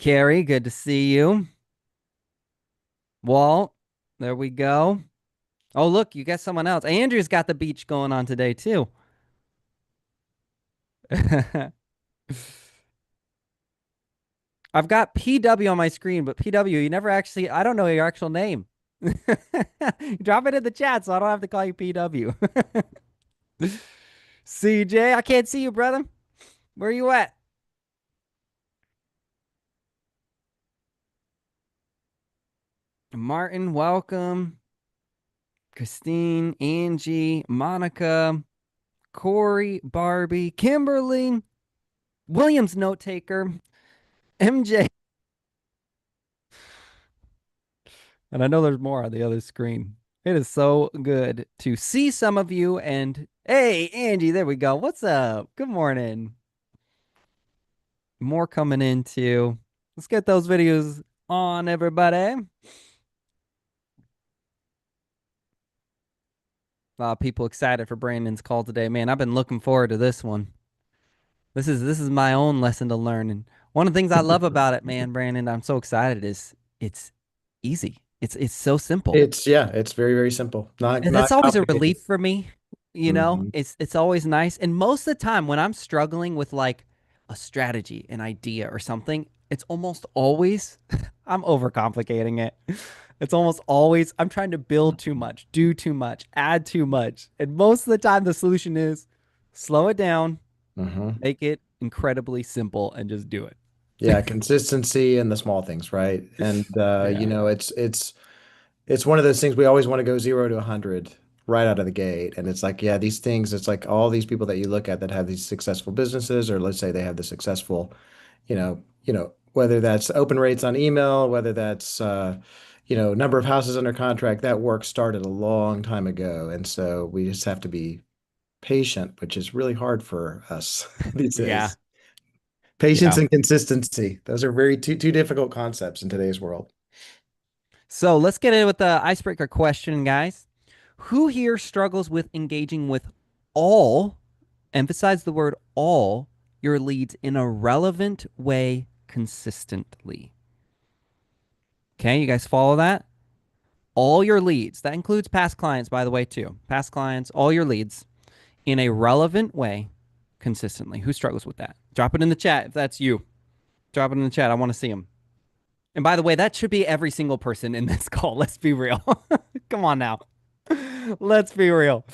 Carrie, good to see you. Walt, there we go. Oh, look, you got someone else. Andrew's got the beach going on today, too. I've got PW on my screen, but PW, you never actually, I don't know your actual name. Drop it in the chat so I don't have to call you PW. CJ, I can't see you, brother. Where you at? Martin, welcome. Christine, Angie, Monica, Corey, Barbie, Kimberly, Williams note taker, MJ. And I know there's more on the other screen. It is so good to see some of you. And hey, Angie, there we go. What's up? Good morning. More coming in too. Let's get those videos on, everybody. People excited for Brandon's call today. Man, I've been looking forward to this one. This is my own lesson to learn. And one of the things I love about it, man, Brandon, I'm so excited is it's easy. It's so simple. It's very, very simple. And Not that's always a complicated. relief for me. Hmm. It's always nice. And most of the time when I'm struggling with like a strategy, an idea or something, it's almost always I'm overcomplicating it. It's almost always I'm trying to build too much, do too much, add too much. And most of the time the solution is slow it down, Hmm. make it incredibly simple and just do it. Yeah, consistency and the small things, right? And Yeah. it's one of those things we always want to go 0 to 100 right out of the gate. And it's like, yeah, these things, it's like all these people that you look at that have these successful businesses, or let's say they have the successful, whether that's open rates on email, whether that's number of houses under contract, that work started a long time ago. And so we just have to be patient, which is really hard for us these Yeah. days. Patience Yeah. and consistency. Those are very two difficult concepts in today's world. So let's get in with the icebreaker question, guys. Who here struggles with engaging with all, emphasize the word all, your leads in a relevant way consistently? Okay, you guys follow that? All your leads, that includes past clients, by the way, too. Past clients, all your leads in a relevant way consistently. Who struggles with that? Drop it in the chat if that's you. Drop it in the chat. I want to see them. And by the way, that should be every single person in this call. Let's be real. Come on now. Let's be real.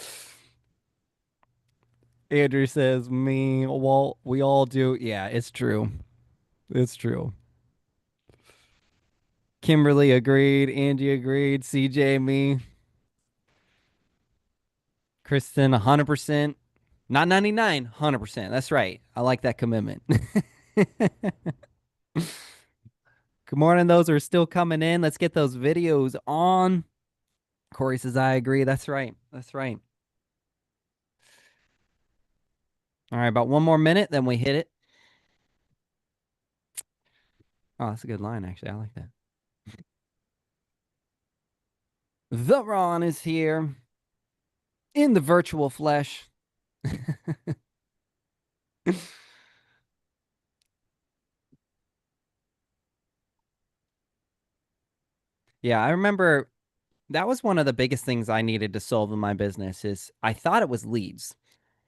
Andrew says, me, Walt, we all do. Yeah, it's true. It's true. Kimberly agreed. Angie agreed. CJ, me. Kristen, 100%. Not 99, 100%. That's right. I like that commitment. Good morning, those who are still coming in. Let's get those videos on. Corey says, I agree. That's right. That's right. All right, about one more minute, then we hit it. Oh, that's a good line, actually. I like that. The Ron is here in the virtual flesh. Yeah, I remember that was one of the biggest things I needed to solve in my business is I thought it was leads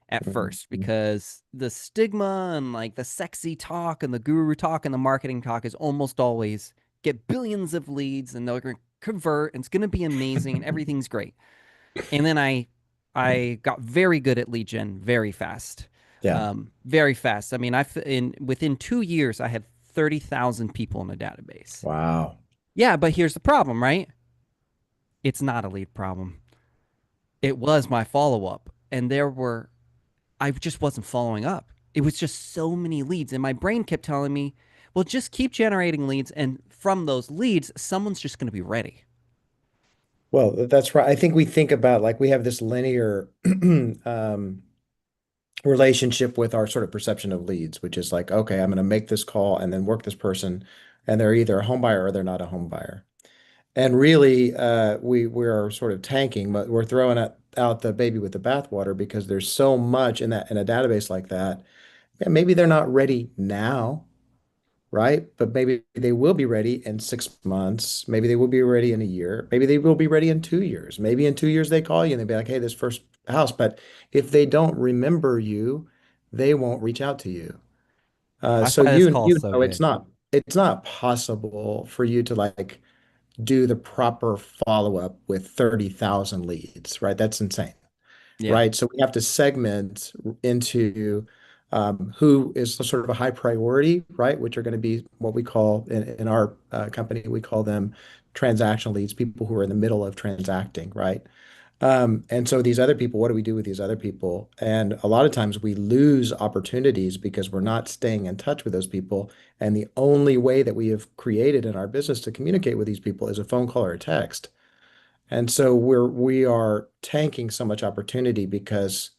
at first Mhm. because the stigma and like the sexy talk and the guru talk and the marketing talk is almost always get billions of leads and they're going to convert and it's going to be amazing and everything's great. And then I got very good at lead gen very fast. Yeah. Very fast. I mean, within 2 years I had 30,000 people in a database. Wow. Yeah, but here's the problem, right? It's not a lead problem. It was my follow up. And I just wasn't following up. It was just so many leads. And my brain kept telling me, well, just keep generating leads. And from those leads, someone's just going to be ready. Well, that's right. I think we think about like we have this linear um, relationship with our sort of perception of leads, which is like, okay, I'm going to make this call and then work this person, and they're either a home buyer or they're not a home buyer. And really, we're sort of tanking, but we're throwing out the baby with the bathwater because there's so much in a database like that. Yeah, maybe they're not ready now, right? But maybe they will be ready in 6 months. Maybe they will be ready in a year. Maybe they will be ready in 2 years. Maybe in 2 years they call you and they be like, hey, this first house. But if they don't remember you, they won't reach out to you. That's So why this you call is you so know good. it's not possible for you to like do the proper follow-up with 30,000 leads, right? That's insane, Yeah. right? So we have to segment into who is sort of a high priority, right? Which are going to be what we call in our company, we call them transactional leads, people who are in the middle of transacting, right? And so these other people, what do we do with these other people? And a lot of times we lose opportunities because we're not staying in touch with those people. And the only way that we have created in our business to communicate with these people is a phone call or a text. And so we are tanking so much opportunity because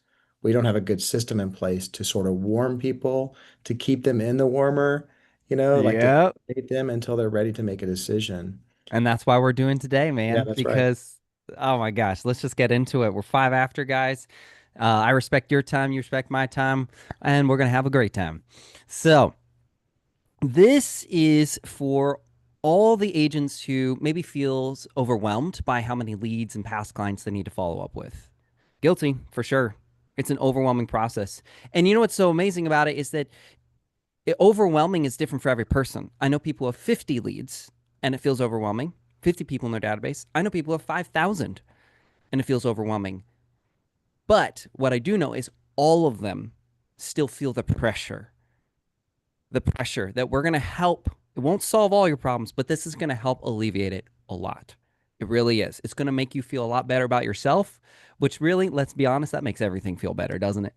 we don't have a good system in place to sort of warm people, to keep them in the warmer, like to Yeah. date them until they're ready to make a decision. And that's why we're doing today, Yeah, man, that's right. because oh my gosh, let's just get into it. We're five after, guys. I respect your time, you respect my time, and we're gonna have a great time. So, this is for all the agents who maybe feels overwhelmed by how many leads and past clients they need to follow up with. Guilty, for sure. It's an overwhelming process. And you know what's so amazing about it is that overwhelming is different for every person. I know people have 50 leads and it feels overwhelming. 50 people in their database. I know people have 5,000 and it feels overwhelming. But what I do know is all of them still feel the pressure that we're going to help. It won't solve all your problems, but this is going to help alleviate it a lot. It really is. It's going to make you feel a lot better about yourself, which really, let's be honest, that makes everything feel better, doesn't it?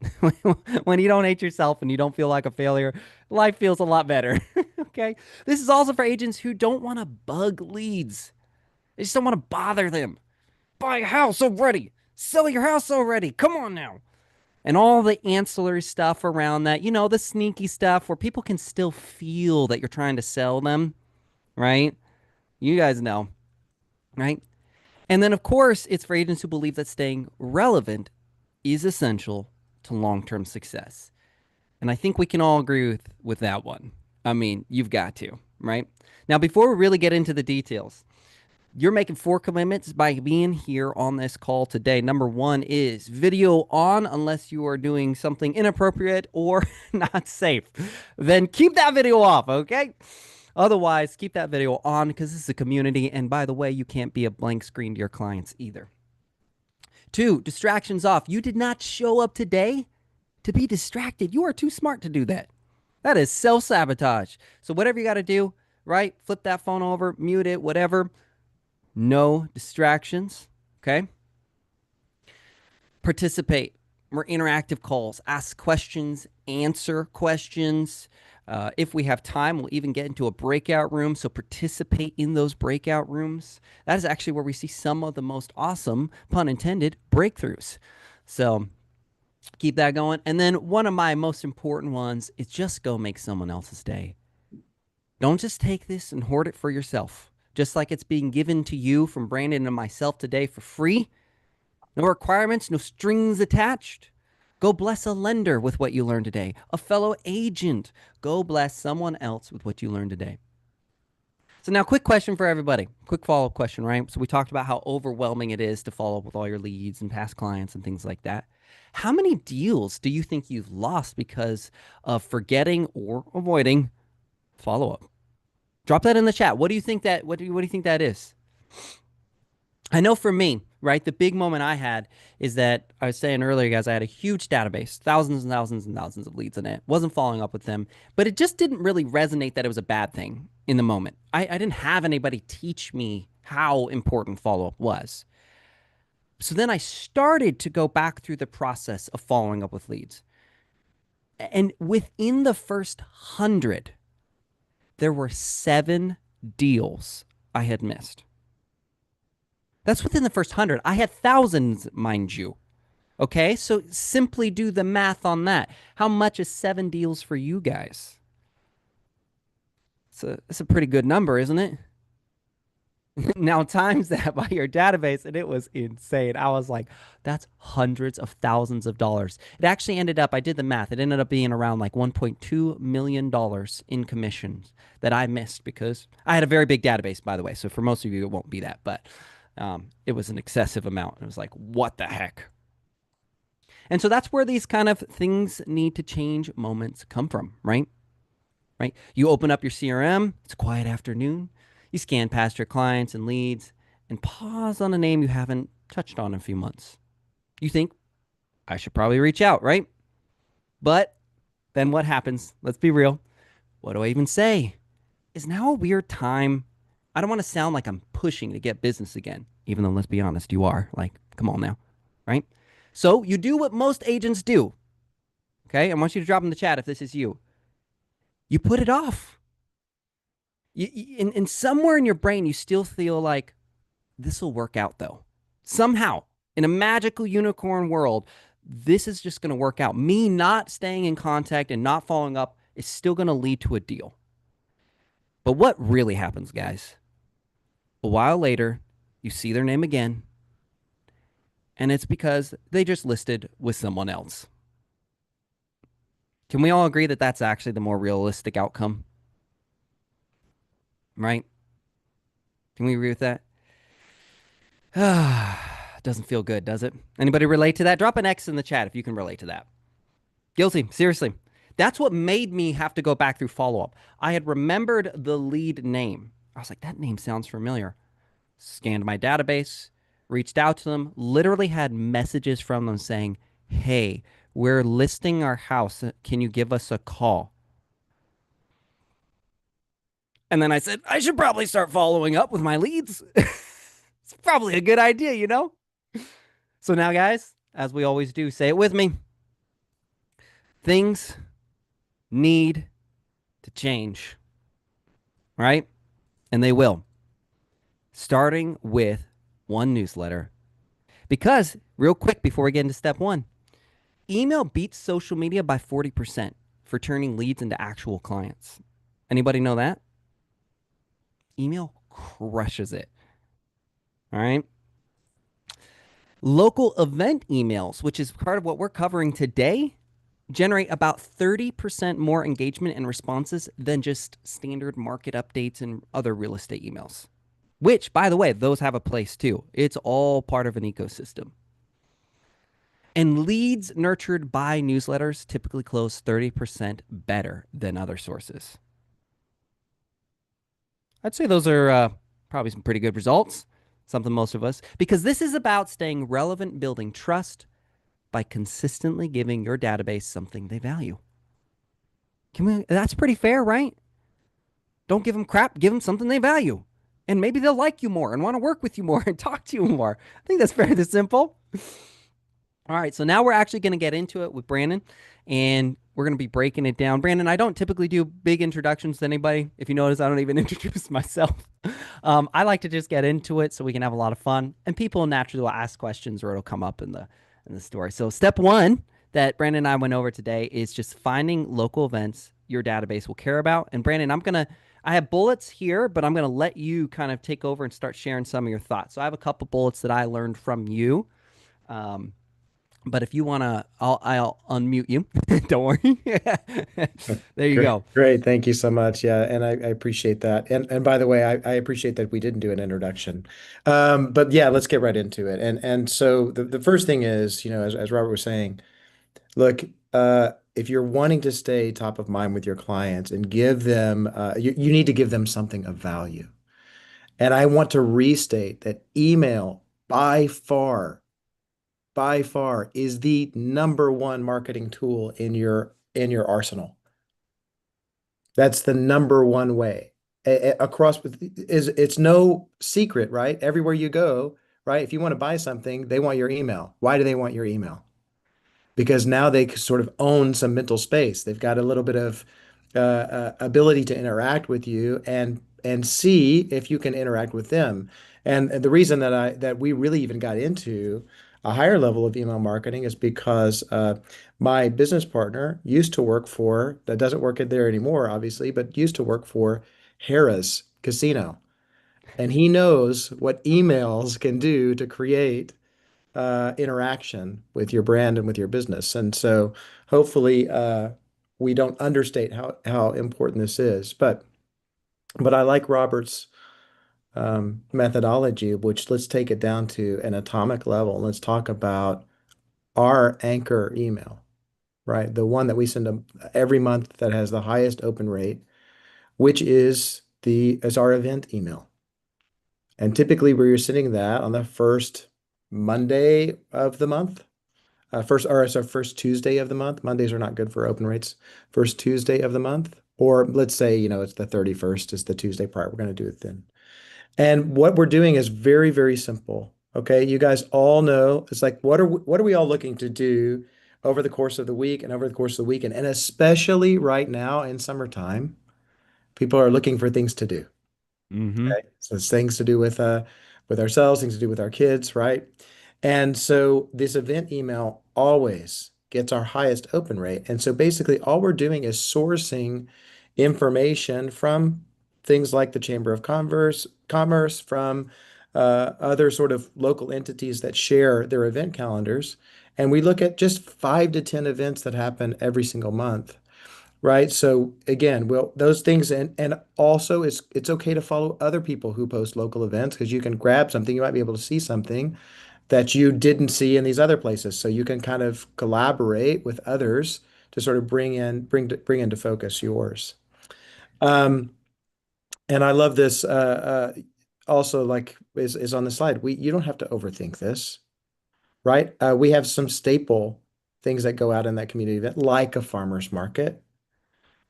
When you don't hate yourself and you don't feel like a failure, life feels a lot better. Okay. This is also for agents who don't want to bug leads. They just don't want to bother them. Buy a house already. Sell your house already. Come on now, and all the ancillary stuff around that, the sneaky stuff where people can still feel that you're trying to sell them, right? You guys know, right? And then, of course, it's for agents who believe that staying relevant is essential to long term success. And I think we can all agree with that one. I mean, you've got to, right? Now, before we really get into the details, you're making four commitments by being here on this call today. Number one is video on unless you are doing something inappropriate or not safe. Then keep that video off, okay? Otherwise, keep that video on because this is a community. And by the way, you can't be a blank screen to your clients either. Two, distractions off. You did not show up today to be distracted. You are too smart to do that. That is self sabotage. So, whatever you got to do, right? Flip that phone over, mute it, whatever. No distractions. Okay. Participate. More interactive calls. Ask questions, answer questions. If we have time, we'll even get into a breakout room. So participate in those breakout rooms. That is actually where we see some of the most awesome, pun intended, breakthroughs. So keep that going. And then one of my most important ones is just go make someone else's day. Don't just take this and hoard it for yourself. Just like it's being given to you from Brandon and myself today for free. No requirements, no strings attached. Go bless a lender with what you learned today, a fellow agent. Go bless someone else with what you learned today. So, now, quick question for everybody. Quick follow up question, right? So, we talked about how overwhelming it is to follow up with all your leads and past clients and things like that. How many deals do you think you've lost because of forgetting or avoiding follow up? Drop that in the chat. What do you think that what do you think that is? I know for me, right, the big moment I had is that I was saying earlier, guys, I had a huge database, thousands and thousands and thousands of leads in it. Wasn't following up with them, but it just didn't really resonate that it was a bad thing in the moment. I didn't have anybody teach me how important follow up was. So then I started to go back through the process of following up with leads. And within the first 100, there were 7 deals I had missed. That's within the first 100. I had thousands, mind you. Okay, so simply do the math on that. How much is 7 deals for you guys? It's a pretty good number, isn't it? Now times that by your database, and it was insane. I was like, that's hundreds of thousands of dollars. It actually ended up, I did the math, it ended up being around like $1.2 million in commissions that I missed because I had a very big database, by the way. So for most of you, it won't be that, but it was an excessive amount. It was like, what the heck? And so that's where these kind of things need to change moments come from, right? Right? You open up your CRM, it's a quiet afternoon. You scan past your clients and leads and pause on a name you haven't touched on in a few months. You think, I should probably reach out, right? But then what happens? Let's be real. What do I even say? Is now a weird time? I don't want to sound like I'm pushing to get business again, even though, let's be honest, you are. Like, come on now, right? So you do what most agents do, okay? I want you to drop in the chat if this is you. You put it off. In somewhere in your brain, you still feel like this will work out though. Somehow, in a magical unicorn world, this is just going to work out. Me not staying in contact and not following up is still going to lead to a deal. But what really happens, guys? A while later, you see their name again, and it's because they just listed with someone else. Can we all agree that that's actually the more realistic outcome? Right? Can we agree with that? Doesn't feel good, does it? Anybody relate to that? Drop an X in the chat if you can relate to that. Guilty, seriously. That's what made me have to go back through follow up. I had remembered the lead name. I was like, that name sounds familiar. Scanned my database, reached out to them, literally had messages from them saying, hey, we're listing our house. Can you give us a call? And then I said, I should probably start following up with my leads. It's probably a good idea, you know? So now, guys, as we always do, say it with me. Things need to change, right? And they will, starting with one newsletter. Because, real quick, before we get into step one, email beats social media by 40% for turning leads into actual clients. Anybody know that? Email crushes it. All right. Local event emails, which is part of what we're covering today, generate about 30% more engagement and responses than just standard market updates and other real estate emails. Which, by the way, those have a place too. It's all part of an ecosystem. And leads nurtured by newsletters typically close 30% better than other sources. I'd say those are probably some pretty good results, something most of us, because this is about staying relevant, building trust by consistently giving your database something they value. That's pretty fair, right? Don't give them crap, give them something they value. And maybe they'll like you more and want to work with you more and talk to you more. I think that's fairly simple. All right, so now we're actually going to get into it with Brandon, and we're going to be breaking it down. Brandon, I don't typically do big introductions to anybody. If you notice, I don't even introduce myself. I like to just get into it so we can have a lot of fun, and people naturally will ask questions or it'll come up in the story. So step one that Brandon and I went over today is just finding local events your database will care about. And Brandon, I have bullets here, but I'm gonna let you kind of take over and start sharing some of your thoughts. So I have a couple bullets that I learned from you. Um, but if you want to, I'll unmute you. Don't worry. There you Great, go. great. Thank you so much. Yeah, and I appreciate that. And by the way, I appreciate that we didn't do an introduction. But yeah, let's get right into it. And so the first thing is, as Robert was saying, look, if you're wanting to stay top of mind with your clients and give them, you need to give them something of value. And I want to restate that email by far is the number one marketing tool in your arsenal. That's the number one way. Across with is it's no secret, right? Everywhere you go, right? If you want to buy something, they want your email. Why do they want your email? Because now they sort of own some mental space. They've got a little bit of ability to interact with you and see if you can interact with them. And the reason that we really even got into a higher level of email marketing is because my business partner used to work for, that doesn't work there anymore, obviously, but used to work for Harrah's Casino. and he knows what emails can do to create interaction with your brand and with your business. And so hopefully we don't understate how important this is. But I like Robert's methodology, which let's take it down to an atomic level. Let's talk about our anchor email, right? The one that we send every month that has the highest open rate, which is our event email. And typically we're sending that on the first Monday of the month. It's our first Tuesday of the month. Mondays are not good for open rates. First Tuesday of the month, or let's say, it's the 31st is the Tuesday part. We're going to do it then. And what we're doing is very, very simple. Okay. You guys all know it's like, what are we all looking to do over the course of the week and over the course of the weekend? And especially right now in summertime, people are looking for things to do. Mm-hmm. Okay. So it's things to do with ourselves, things to do with our kids, right? And so this event email always gets our highest open rate. And so basically all we're doing is sourcing information from things like the Chamber of Commerce, from other sort of local entities that share their event calendars. And we look at just 5 to 10 events that happen every single month. Right. So again, well, those things and also it's okay to follow other people who post local events because you can grab something, you might be able to see something that you didn't see in these other places. So you can kind of collaborate with others to sort of bring into focus yours. Um, and I love this also like is on the slide. You don't have to overthink this, right? We have some staple things that go out in that community event, like a farmer's market,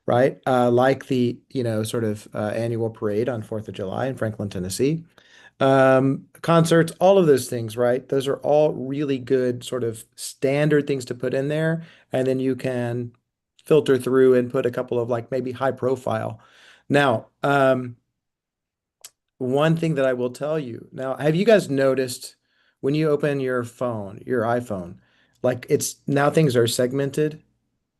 right? Like the, sort of annual parade on 4th of July in Franklin, Tennessee. Concerts, all of those things, right? Those are all really good sort of standard things to put in there. And then you can filter through and put a couple of like maybe high profile. Now, one thing that I will tell you now, have you guys noticed when you open your phone, your iPhone, like it's now things are segmented?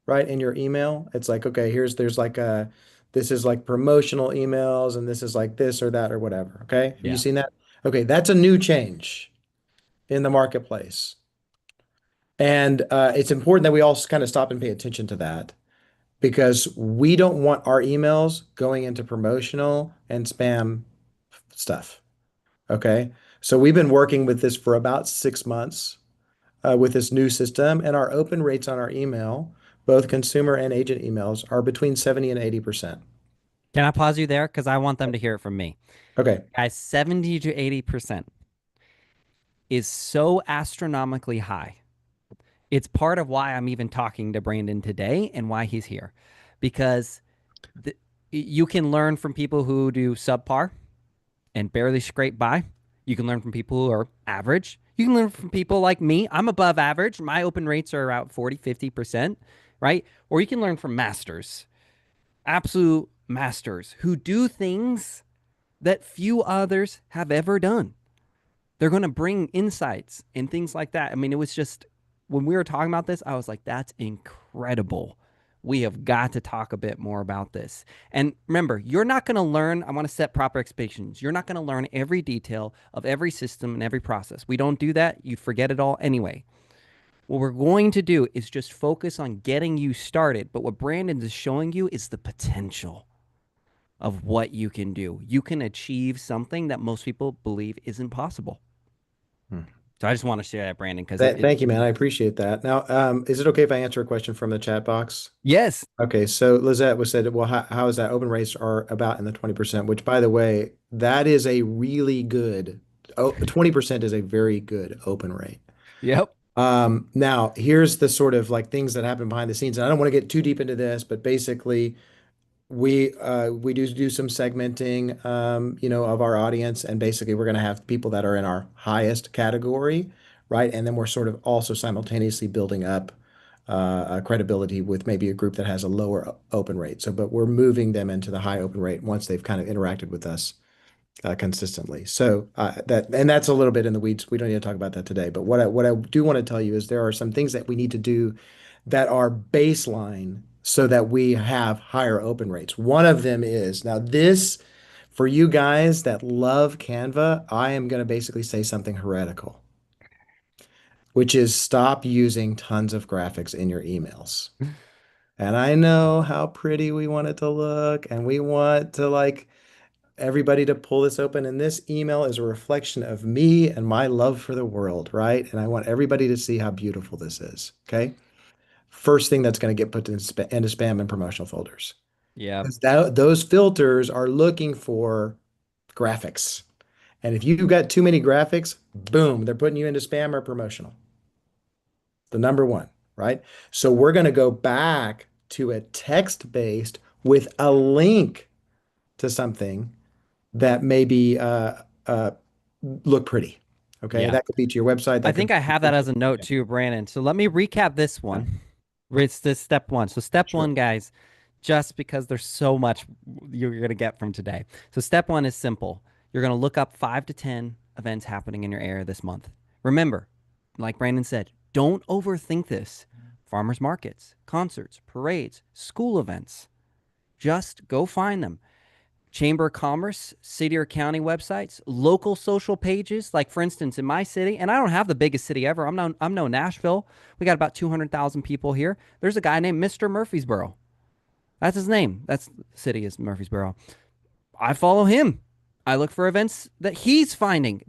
Right? In your email. It's like, okay, there's like this is like promotional emails and this is like this or that or whatever. Okay. Have you Yeah. seen that? Okay. That's a new change in the marketplace. And it's important that we all kind of stop and pay attention to that because we don't want our emails going into promotional and spam stuff. Okay. So we've been working with this for about 6 months with this new system, and our open rates on our email, both consumer and agent emails, are between 70 and 80%. Can I pause you there? Because I want them to hear it from me. Okay. Guys, 70 to 80% is so astronomically high. It's part of why I'm even talking to Brandon today and why he's here. Because the, you can learn from people who do subpar and barely scrape by. You can learn from people who are average. You can learn from people like me. I'm above average. My open rates are about 40, 50%, right? Or you can learn from masters, absolute masters who do things that few others have ever done. They're going to bring insights and things like that. I mean, it was just when we were talking about this, I was like, that's incredible. We have got to talk a bit more about this. And remember, you're not going to learn, I want to set proper expectations. You're not going to learn every detail of every system and every process. We don't do that. You'd forget it all anyway. What we're going to do is just focus on getting you started. But what Brandon is showing you is the potential of what you can do. You can achieve something that most people believe isn't possible. Hmm. So I just want to share that, Brandon, because Thank you, man. I appreciate that. Now, is it okay if I answer a question from the chat box? yes. Okay, so Lizette was said, well, how is that open rates are about in the 20%, which by the way, that is a really good, 20% is a very good open rate. Yep. Now here's the sort of like things that happen behind the scenes. And I don't want to get too deep into this, but basically we do some segmenting of our audience, and basically we're going to have people that are in our highest category, right? And then we're sort of also simultaneously building up credibility with maybe a group that has a lower open rate. So, but we're moving them into the high open rate once they've kind of interacted with us consistently. So that's a little bit in the weeds. We don't need to talk about that today. But what I do want to tell you is there are some things that we need to do that are baseline so that we have higher open rates. One of them is now this For you guys that love Canva, I am going to basically say something heretical, which is stop using tons of graphics in your emails. And I know how pretty we want it to look, and we want to like everybody to pull this open. And this email is a reflection of me and my love for the world, right? And I want everybody to see how beautiful this is. Okay. First thing that's going to get put into spam and promotional folders. Yeah. Because those filters are looking for graphics. And if you've got too many graphics, boom, they're putting you into spam or promotional. The number one, right? So we're going to go back to a text-based with a link to something that maybe look pretty. Okay, Yeah. that could be to your website. I That could think be I have that as a note yeah, too, Brandon. So let me recap this yeah, one. It's this step one. So step sure. one, guys, just because there's so much you're gonna get from today. So step one is simple. You're gonna look up 5 to 10 events happening in your area this month. Remember, like Brandon said, don't overthink this. Farmers markets, concerts, parades, school events. Just go find them. Chamber of Commerce, city or county websites, local social pages. Like for instance, in my city, and I don't have the biggest city ever. I'm no Nashville. We got about 200,000 people here. There's a guy named Mr. Murfreesboro. That's his name. That's the city is Murfreesboro. I follow him. I look for events that he's finding.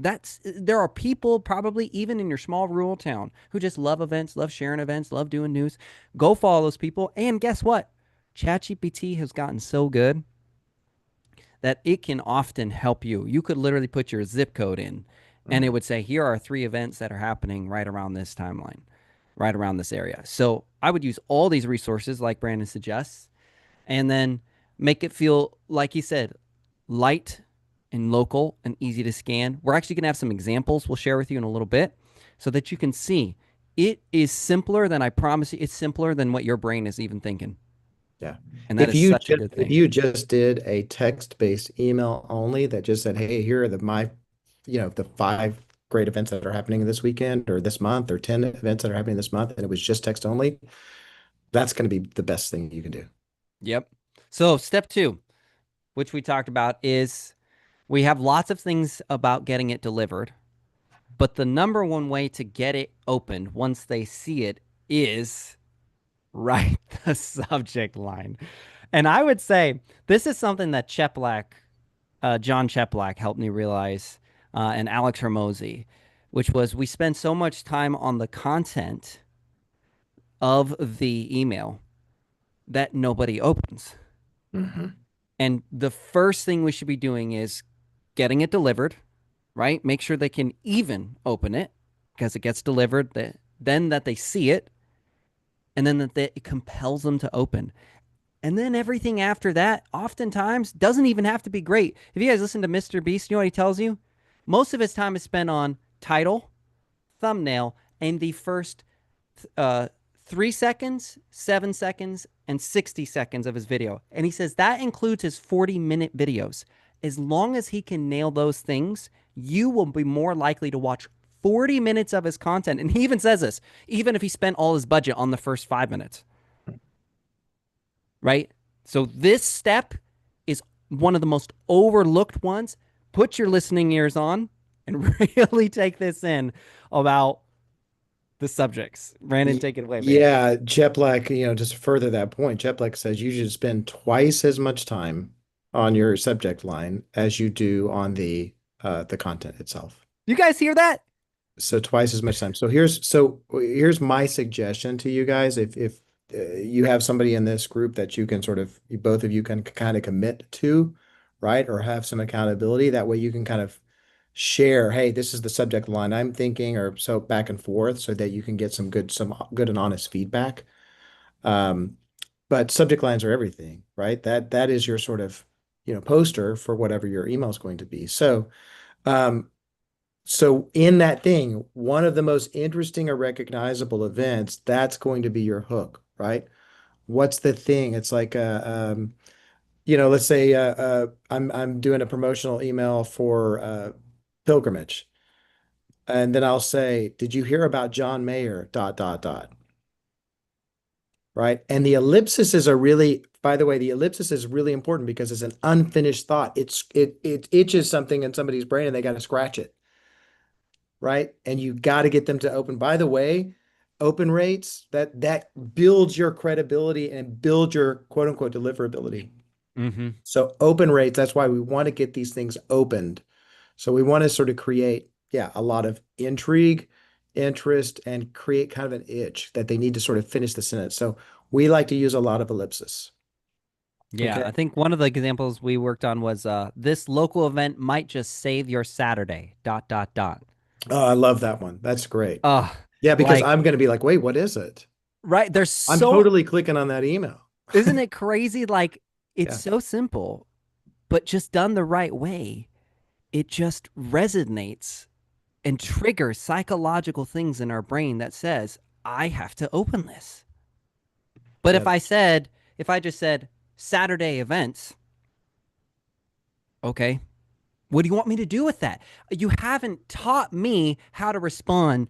There are people probably even in your small rural town who just love events, love sharing events, love doing news. Go follow those people. And guess what? ChatGPT has gotten so good that it can often help you. You could literally put your zip code in and it Mhm. would say, here are 3 events that are happening right around this timeline, right around this area. So I would use all these resources like Brandon suggests and then make it feel, like he said, light and local and easy to scan. We're actually going to have some examples we'll share with you in a little bit so that you can see it is simpler than I promise you. It's simpler than what your brain is even thinking. Yeah. And that is such a good If thing. you just did a text-based email only that just said, "Hey, here are the 5 great events that are happening this weekend or this month or 10 events that are happening this month," and it was just text only, that's going to be the best thing you can do. Yep. So step two, which we talked about, is we have lots of things about getting it delivered, but the number one way to get it opened once they see it is write the subject line. And I would say this is something that John Cheplack helped me realize, and Alex Hermosi, which was we spend so much time on the content of the email that nobody opens. Hmm. And the first thing we should be doing is getting it delivered, right? Make sure they can even open it because it gets delivered, then that they see it, and then it compels them to open. And then everything after that, oftentimes, doesn't even have to be great. If you guys listen to Mr. Beast, you know what he tells you? Most of his time is spent on title, thumbnail, and the first uh, 3 seconds, 7 seconds, and 60 seconds of his video. And he says that includes his 40-minute videos. As long as he can nail those things, you will be more likely to watch 40 minutes of his content. And he even says this, even if he spent all his budget on the first 5 minutes, right? So this step is one of the most overlooked ones. Put your listening ears on and really take this in about the subjects. Brandon, take it away, man. Yeah, Cheplack, just to further that point, Cheplack says you should spend twice as much time on your subject line as you do on the content itself. You guys hear that? So twice as much time. So here's my suggestion to you guys. If you have somebody in this group that you can both of you can kind of commit to, right? Or have some accountability. That way you can kind of share, hey, this is the subject line I'm thinking, or so back and forth, so that you can get some good and honest feedback. Um, but subject lines are everything, right? That is your sort of, poster for whatever your email is going to be. Um, so in that thing, one of the most interesting or recognizable events, that's going to be your hook, right? What's the thing? It's like let's say I'm doing a promotional email for pilgrimage, and then I'll say, "Did you hear about John Mayer? Dot dot dot." Right? And the ellipses are really by the way, the ellipsis is really important because it's an unfinished thought. It itches something in somebody's brain and they got to scratch it, right? And you got to get them to open. By the way, open rates that builds your credibility and builds your quote unquote deliverability. Mm-hmm. So open rates, that's why we want to get these things opened. So we want to sort of create, yeah, a lot of intrigue, interest, and create kind of an itch that they need to sort of finish the sentence. So we like to use a lot of ellipsis. Yeah, Okay. I think one of the examples we worked on was this local event might just save your Saturday. Dot dot dot. Oh, I love that one. That's great. Oh, Yeah, because like I'm going to be like, wait, what is it? right. There's I'm so totally clicking on that email. isn't it crazy? Like it's Yeah. so simple, but just done the right way, it just resonates and triggers psychological things in our brain that says, I have to open this. But Yeah. if I just said Saturday events, okay, what do you want me to do with that? You haven't taught me how to respond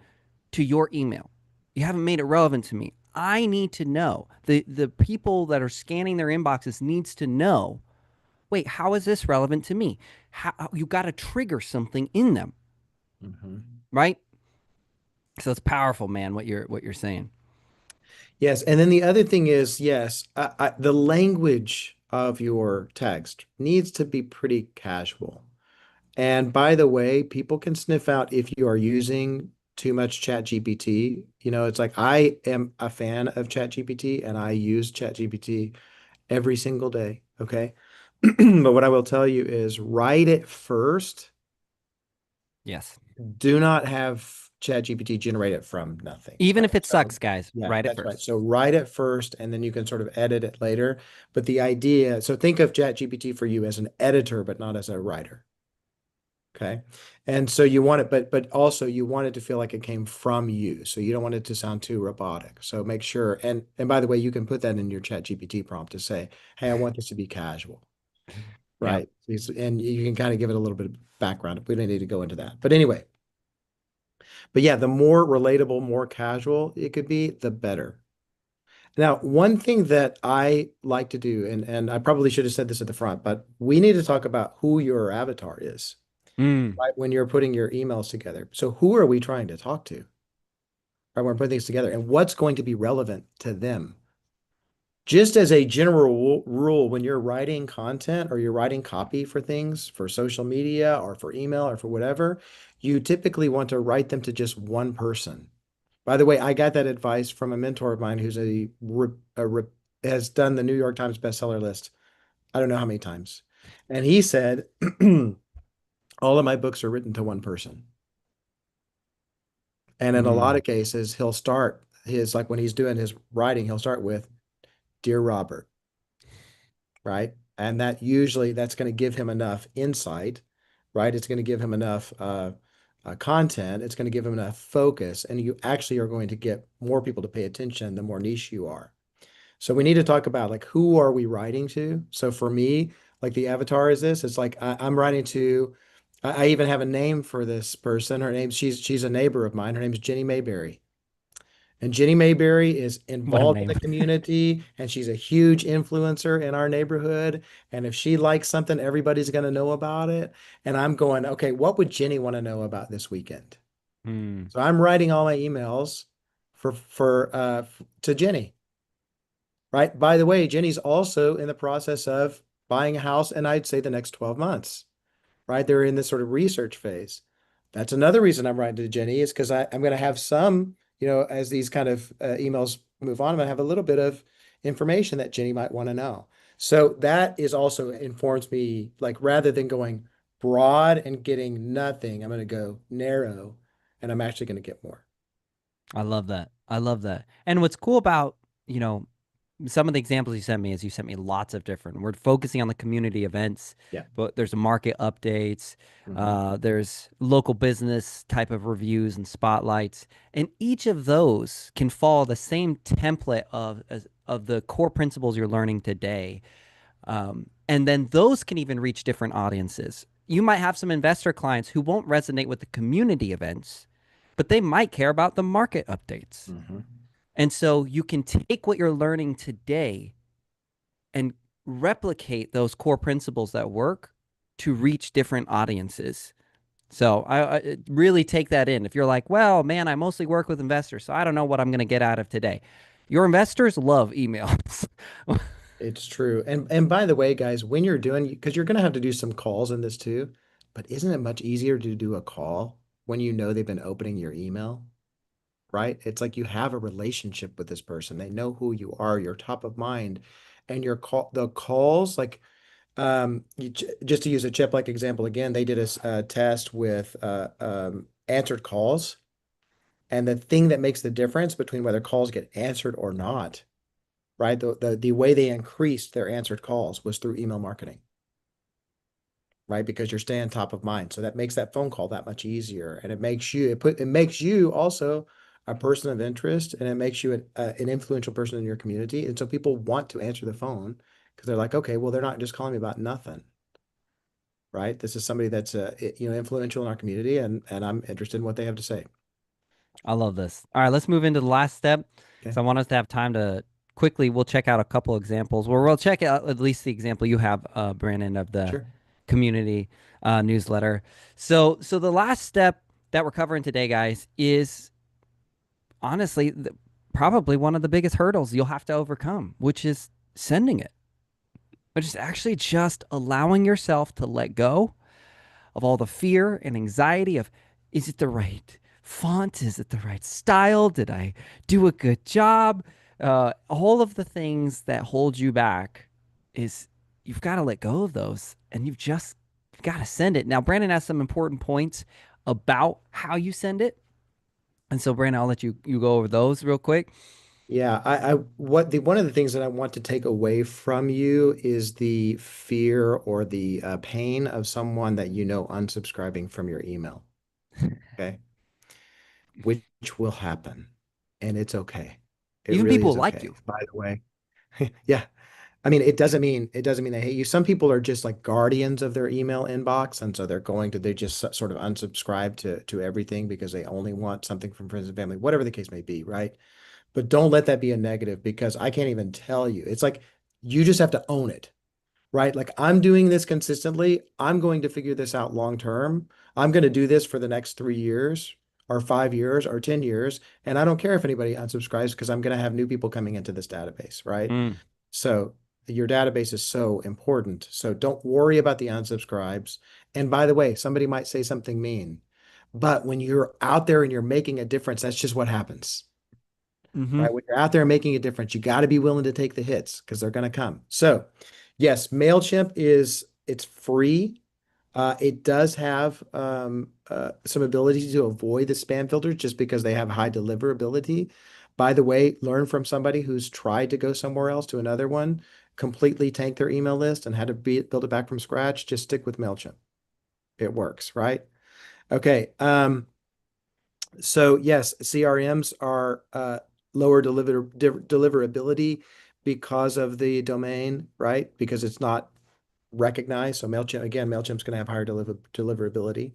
to your email. You haven't made it relevant to me. I need to know. The people that are scanning their inboxes needs to know, wait, how is this relevant to me? How you got to trigger something in them, Mhm. right? So it's powerful, man, what you're saying. Yes. And then the other thing is, yes, the language of your text needs to be pretty casual. And by the way, people can sniff out if you are using too much Chat GPT. You know, it's like I am a fan of Chat GPT and I use Chat GPT every single day. Okay. But what I will tell you is write it first. Yes. Do not have Chat GPT generate it from nothing. Even Right. if it So sucks, guys, yeah, write it that's right. first. So write it first and then you can sort of edit it later. But the idea, so think of Chat GPT for you as an editor, but not as a writer. Okay. And so you want it, but also you want it to feel like it came from you. So you don't want it to sound too robotic. So make sure, and by the way, you can put that in your Chat GPT prompt to say, hey, I want this to be casual, Yeah. right? And you can kind of give it a little bit of background. We don't need to go into that. But anyway, but yeah, the more relatable, more casual it could be, the better. Now, one thing that I like to do, and I probably should have said this at the front, but we need to talk about who your avatar is. Mm. Right, when you're putting your emails together. So who are we trying to talk to? Right, when we're putting things together and what's going to be relevant to them? Just as a general rule, when you're writing content or you're writing copy for things for social media or for email or for whatever, you typically want to write them to just one person. By the way, I got that advice from a mentor of mine who's has done the New York Times bestseller list. I don't know how many times. And he said, all of my books are written to one person. And in a lot Mm. of cases, he'll start his, like when he's doing his writing, he'll start with Dear Robert, right? And that usually that's going to give him enough insight, right? It's going to give him enough content. It's going to give him enough focus. And you actually are going to get more people to pay attention the more niche you are. So we need to talk about like who are we writing to? So for me, like the avatar is this. It's like I'm writing to. I even have a name for this person. Her name she's a neighbor of mine. Her name is Jenny Mayberry. And Jenny Mayberry is What a involved in name. the community and she's a huge influencer in our neighborhood. And if she likes something, everybody's going to know about it. And I'm going, okay, what would Jenny want to know about this weekend? Mm. So I'm writing all my emails to Jenny, right? By the way, Jenny's also in the process of buying a house and I'd say the next 12 months, right? They're in this sort of research phase. That's another reason I'm writing to Jenny is because I'm going to have some, as these kind of emails move on, I'm going to have a little bit of information that Jenny might want to know. So that is also informs me, like rather than going broad and getting nothing, I'm going to go narrow and I'm actually going to get more. I love that. I love that. And what's cool about, you know, some of the examples you sent me is you sent me lots of different. We're focusing on the community events, Yeah. but there's market updates, Hmm. there's local business type of reviews and spotlights, and each of those can follow the same template of the core principles you're learning today. And then those can even reach different audiences. You might have some investor clients who won't resonate with the community events, but they might care about the market updates. Hmm. And so you can take what you're learning today and replicate those core principles that work to reach different audiences. So I really take that in. If you're like, well, man, I mostly work with investors, so I don't know what I'm going to get out of today. Your investors love emails. It's true. And by the way, guys, when you're doing, because you're going to have to do some calls in this too, but isn't it much easier to do a call when you know they've been opening your email, right? It's like you have a relationship with this person. They know who you are. You're top of mind, and the calls like just to use a chip like example again, they did a test with answered calls, and the thing that makes the difference between whether calls get answered or not, right? The way they increased their answered calls was through email marketing, right? Because you're staying top of mind. So that makes that phone call that much easier. And it makes you also a person of interest, and it makes you an influential person in your community. And so people want to answer the phone because they're like, okay, well, they're not just calling me about nothing, right? This is somebody that's influential in our community, and I'm interested in what they have to say. I love this. All right, let's move into the last step. Okay. So I want us to have time to quickly, we'll check out a couple examples, where we'll check out at least the example you have, Brandon, of the Sure. community newsletter. So the last step that we're covering today, guys, is honestly probably one of the biggest hurdles you'll have to overcome, which is sending it, which is actually just allowing yourself to let go of all the fear and anxiety of, is it the right font? Is it the right style? Did I do a good job? All of the things that hold you back is, you've got to let go of those, and you've got to send it. Now, Brandon has some important points about how you send it. And so, Brandon, I'll let you go over those real quick. Yeah, one of the things that I want to take away from you is the fear or the pain of someone that you know unsubscribing from your email. Okay, which will happen, and it's okay. It Even really people is who like okay. you. By the way, yeah. I mean, it doesn't mean they hate you. Some people are just like guardians of their email inbox, and so they just sort of unsubscribe to everything because they only want something from friends and family, whatever the case may be, right? But don't let that be a negative because I can't even tell you. It's like you just have to own it, right? Like I'm doing this consistently. I'm going to figure this out long term. I'm going to do this for the next 3 years or 5 years or 10 years. And I don't care if anybody unsubscribes because I'm going to have new people coming into this database, right? Mm. So your database is so important. So don't worry about the unsubscribes. And by the way, somebody might say something mean, but when you're out there and you're making a difference, that's just what happens, Mm-hmm. right? When you're out there making a difference, you got to be willing to take the hits because they're going to come. So, yes, MailChimp it's free. It does have some ability to avoid the spam filters just because they have high deliverability. By the way, learn from somebody who's tried to go somewhere else to another one, completely tank their email list and had to build it back from scratch. Just stick with MailChimp. It works, right? Okay. So yes, CRMs are lower deliverability because of the domain, right? Because it's not recognized. So MailChimp's going to have higher deliverability.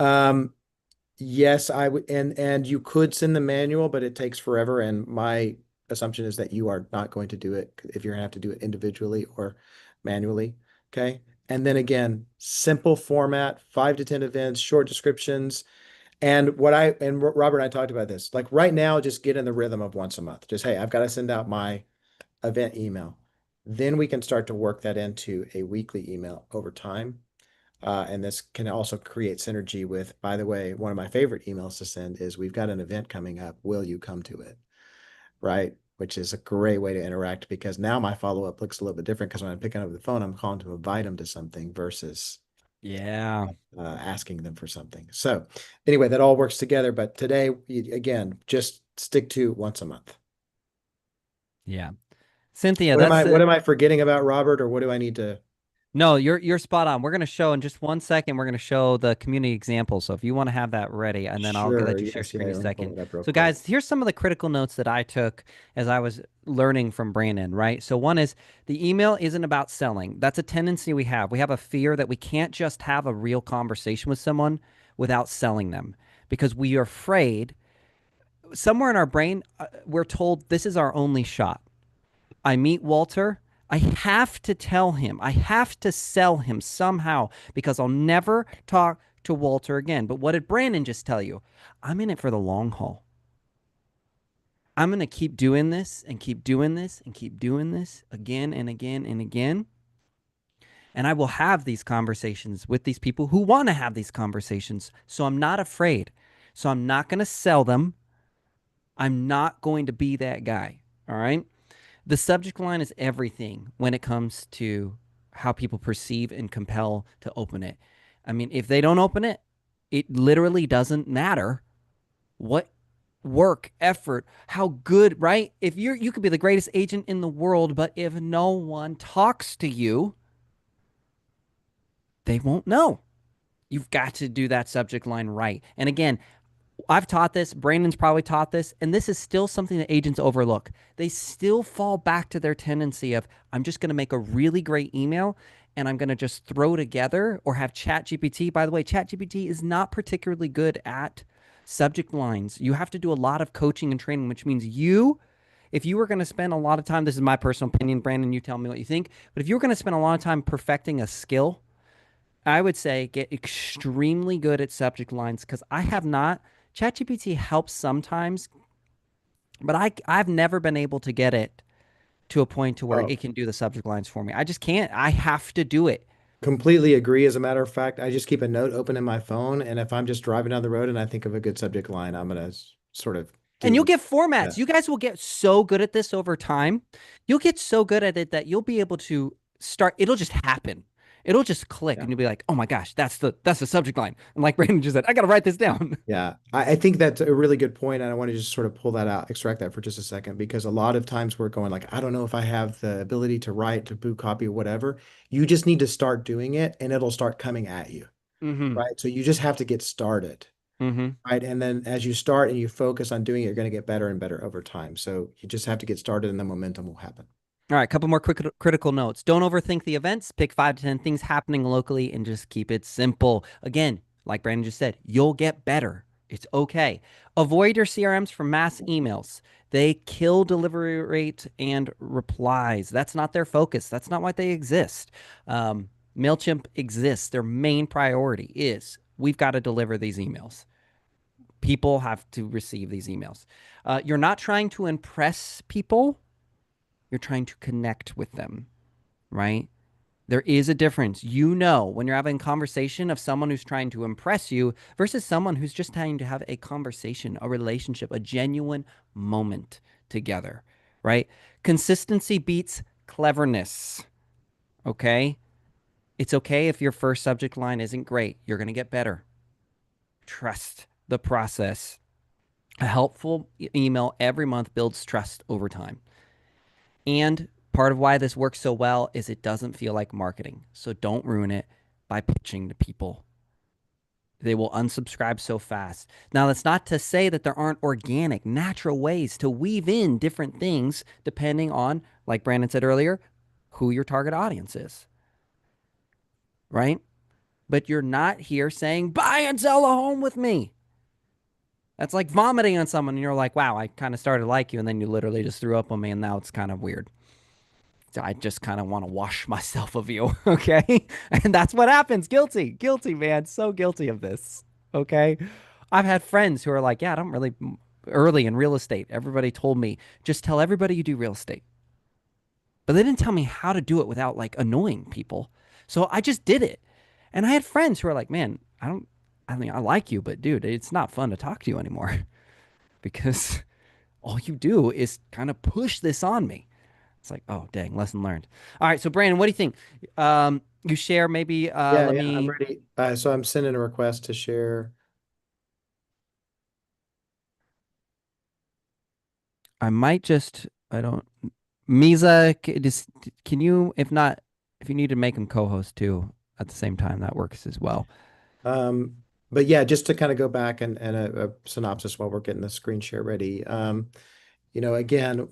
Um, yes, I would, and you could send the manual, but it takes forever. And my assumption is that you are not going to do it if you're going to have to do it individually or manually. Okay. And then again, simple format, 5 to 10 events, short descriptions. And Robert and I talked about this. Like right now, just get in the rhythm of once a month. Just, hey, I've got to send out my event email. Then we can start to work that into a weekly email over time. And this can also create synergy with, by the way, one of my favorite emails to send is we've got an event coming up. Will you come to it? Right. Which is a great way to interact because now my follow-up looks a little bit different because when I'm picking up the phone, I'm calling to invite them to something versus Yeah. asking them for something. So anyway, that all works together. But today, again, just stick to once a month. Yeah. Cynthia, What am that's I what the am I forgetting about Robert, or what do I need to? no, you're spot on. We're gonna show in just 1 second, we're gonna show the community example. So if you want to have that ready, and then I'll Sure. let you share Yes. Yeah. screen in a Let me pull second. it up real So quick. guys, here's some of the critical notes that I took as I was learning from Brandon, right? So one is, the email isn't about selling. That's a tendency we have. We have a fear that we can't just have a real conversation with someone without selling them, because we are afraid, somewhere in our brain, we're told this is our only shot. I meet Walter. I have to tell him. I have to sell him somehow because I'll never talk to Walter again. But what did Brandon just tell you? I'm in it for the long haul. I'm going to keep doing this and keep doing this and keep doing this again and again and again. And I will have these conversations with these people who want to have these conversations. So I'm not afraid. So I'm not going to sell them. I'm not going to be that guy. All right. The subject line is everything when it comes to how people perceive and compel to open it. I mean, if they don't open it, it literally doesn't matter what work, effort, how good, right? If you could be the greatest agent in the world, but if no one talks to you, they won't know. You've got to do that subject line right. And again, I've taught this, Brandon's probably taught this, and this is still something that agents overlook. They still fall back to their tendency of, I'm just going to make a really great email and I'm going to just throw together or have ChatGPT. By the way, ChatGPT is not particularly good at subject lines. You have to do a lot of coaching and training, which means if you were going to spend a lot of time, this is my personal opinion, Brandon, you tell me what you think, but if you were going to spend a lot of time perfecting a skill, I would say get extremely good at subject lines because I have not. ChatGPT helps sometimes, but I've never been able to get it to a point to where Oh, it can do the subject lines for me. I just can't. I have to do it. completely agree. As a matter of fact, I just keep a note open in my phone, and if I'm just driving down the road and I think of a good subject line, I'm gonna sort of And you'll do get that. formats. You guys will get so good at this over time. You'll get so good at it that you'll be able to start. It'll just happen. It'll just click, Yeah. and you'll be like, "Oh my gosh, that's the subject line." And like Brandon just said, I got to write this down. Yeah, I think that's a really good point, and I want to just sort of pull that out, extract that for just a second, because a lot of times we're going like, I don't know if I have the ability to write, to boot copy, or whatever. You just need to start doing it, and it'll start coming at you, Mm-hmm. right? So you just have to get started, Mm-hmm. right? And then as you start and you focus on doing it, you're going to get better and better over time. So you just have to get started, and the momentum will happen. All right, a couple more critical notes. Don't overthink the events. Pick 5 to 10 things happening locally and just keep it simple. Again, like Brandon just said, you'll get better. It's okay. Avoid your CRMs for mass emails. They kill delivery rate and replies. That's not their focus. That's not why they exist. MailChimp exists. Their main priority is we've got to deliver these emails. People have to receive these emails. You're not trying to impress people, you're trying to connect with them, right? There is a difference. You know, when you're having a conversation of someone who's trying to impress you versus someone who's just trying to have a conversation, a relationship, a genuine moment together, right? Consistency beats cleverness, okay? It's okay if your first subject line isn't great. You're going to get better. Trust the process. A helpful email every month builds trust over time. And part of why this works so well is it doesn't feel like marketing. So don't ruin it by pitching to people. They will unsubscribe so fast. Now, that's not to say that there aren't organic, natural ways to weave in different things depending on, like Brandon said earlier, who your target audience is, right? But you're not here saying, buy and sell a home with me. That's like vomiting on someone and you're like, wow, I kind of started to like you. And then you literally just threw up on me and now it's kind of weird. I just kind of want to wash myself of you. Okay. And that's what happens. Guilty, guilty, man. So guilty of this. Okay. I've had friends who are like, yeah, I don't really, early in real estate, everybody told me, just tell everybody you do real estate. But they didn't tell me how to do it without like annoying people. So I just did it. And I had friends who are like, man, I mean, I like you, but dude, it's not fun to talk to you anymore because all you do is kind of push this on me. It's like, oh, dang, lesson learned. All right, so Brandon, what do you think? You share maybe Yeah, let yeah, I'm me ready. So I'm sending a request to share. I might just I don't Misa just can you if not if you need to make him co-host too at the same time that works as well. Um, but yeah, just to kind of go back and a synopsis while we're getting the screen share ready. Again,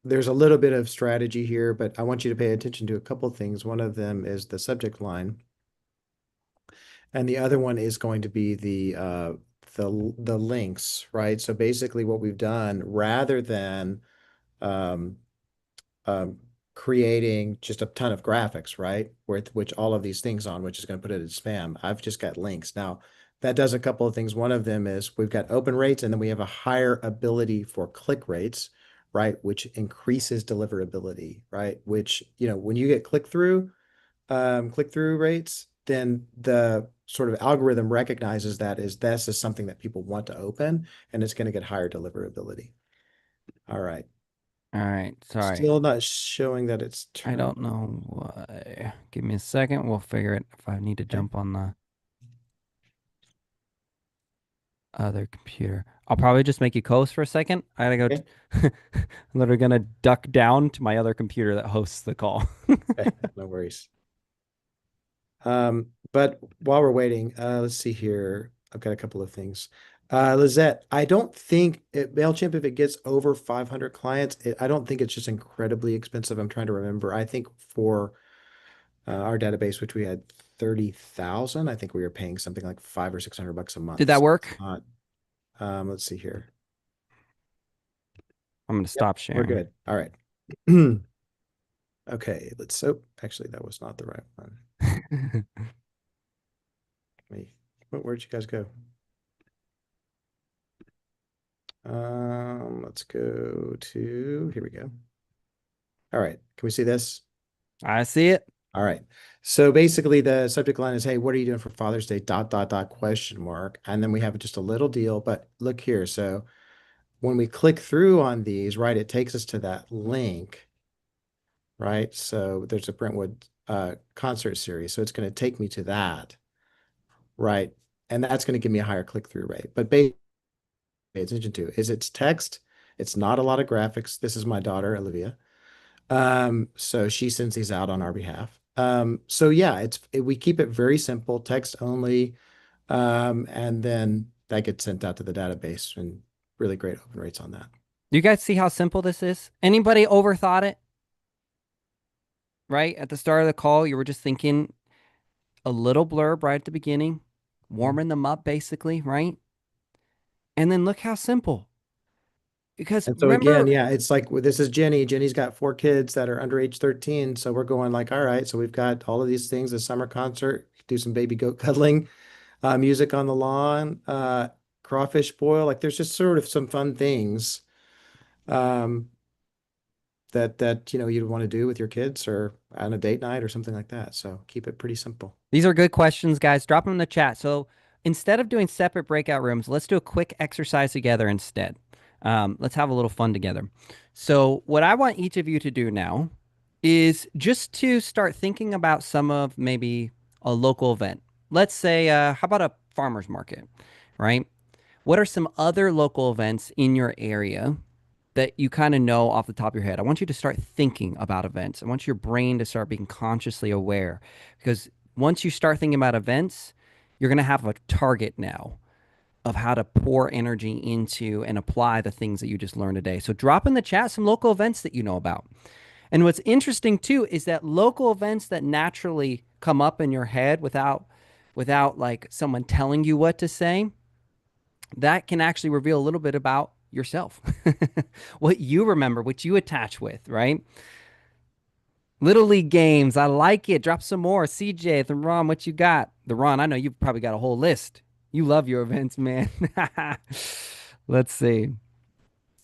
there's a little bit of strategy here, but I want you to pay attention to a couple of things. One of them is the subject line, and the other one is going to be the links, right? So basically, what we've done rather than um, um, creating just a ton of graphics, right? With which all of these things on, which is going to put it in spam. I've just got links. Now, that does a couple of things. One of them is we've got open rates, and then we have a higher ability for click rates, right? Which increases deliverability, right? Which, when you get click through rates, then the sort of algorithm recognizes that is this is something that people want to open, and it's going to get higher deliverability. All right. All right. Sorry. Still not showing that it's I turned. don't know why. Give me a second. We'll figure it if I need to Okay. jump on the other computer. I'll probably just make you coast for a second. I gotta Okay. go. I'm literally gonna duck down to my other computer that hosts the call. Okay. No worries. But while we're waiting, let's see here. I've got a couple of things. Lizette, I don't think MailChimp, if it gets over 500 clients, I don't think it's just incredibly expensive. I'm trying to remember. I think for our database, which we had 30,000, I think we were paying something like 500 or 600 bucks a Did month. that So it's work? not, let's see here. I'm gonna Yep, stop we're sharing. good. All right. Okay, actually, that was not the right one. Me, where'd you guys go? Let's go to, here we go. All right. Can we see this? I see it. All right. So basically the subject line is, hey, what are you doing for Father's Day? Dot, dot, dot, question mark. And then we have just a little deal, but look here. So when we click through on these, right, it takes us to that link, right? So there's a Brentwood concert series. So it's going to take me to that, right? And that's going to give me a higher click-through rate. But basically, pay attention to is it's text. It's not a lot of graphics. This is my daughter, Olivia. So she sends these out on our behalf. So yeah, we keep it very simple, text only, and then that gets sent out to the database and really great open rates on that. You guys see how simple this is? Anybody overthought it? Right at the start of the call, you were just thinking a little blurb right at the beginning, Mhm. warming them up basically, right? And then look how simple. Because And so again, remember, yeah, it's like this is Jenny. Jenny's got 4 kids that are under age 13. So we're going like, all right, so we've got all of these things, a summer concert, do some baby goat cuddling, music on the lawn, crawfish boil. Like there's just sort of some fun things. Um, that you'd want to do with your kids or on a date night or something like that. So keep it pretty simple. these are good questions, guys. Drop them in the chat. So instead of doing separate breakout rooms, let's do a quick exercise together instead. Let's have a little fun together. So, what I want each of you to do now is just to start thinking about some of maybe a local event. Let's say, how about a farmer's market, right? What are some other local events in your area that you kind of know off the top of your head? I want you to start thinking about events. I want your brain to start being consciously aware because once you start thinking about events, you're going to have a target now of how to pour energy into and apply the things that you just learned today. So drop in the chat some local events that you know about. And what's interesting too is that local events that naturally come up in your head without like someone telling you what to say, that can actually reveal a little bit about yourself. What you remember, what you attach with, right? Little League games. I like it. Drop some more. CJ, the Ron, what you got? The Ron, I know you've probably got a whole list. You love your events, man. Let's see.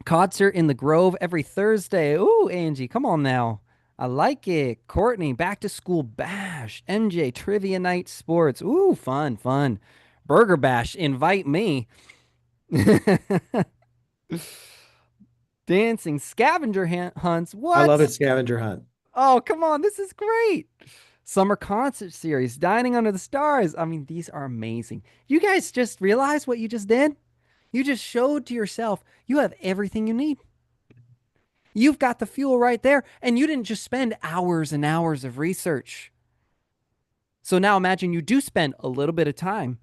Concert in the Grove every Thursday. Ooh, Angie, come on now. I like it. Courtney, back to school bash. MJ, trivia night sports. Ooh, fun, fun. Burger bash, invite me. Dancing, scavenger hunts. I love What? it, scavenger hunt. Oh, come on. This is great. Summer concert series, dining under the stars. I mean, these are amazing. You guys just realize what you just did? You just showed to yourself you have everything you need. You've got the fuel right there, and you didn't just spend hours and hours of research. So now imagine you do spend a little bit of time.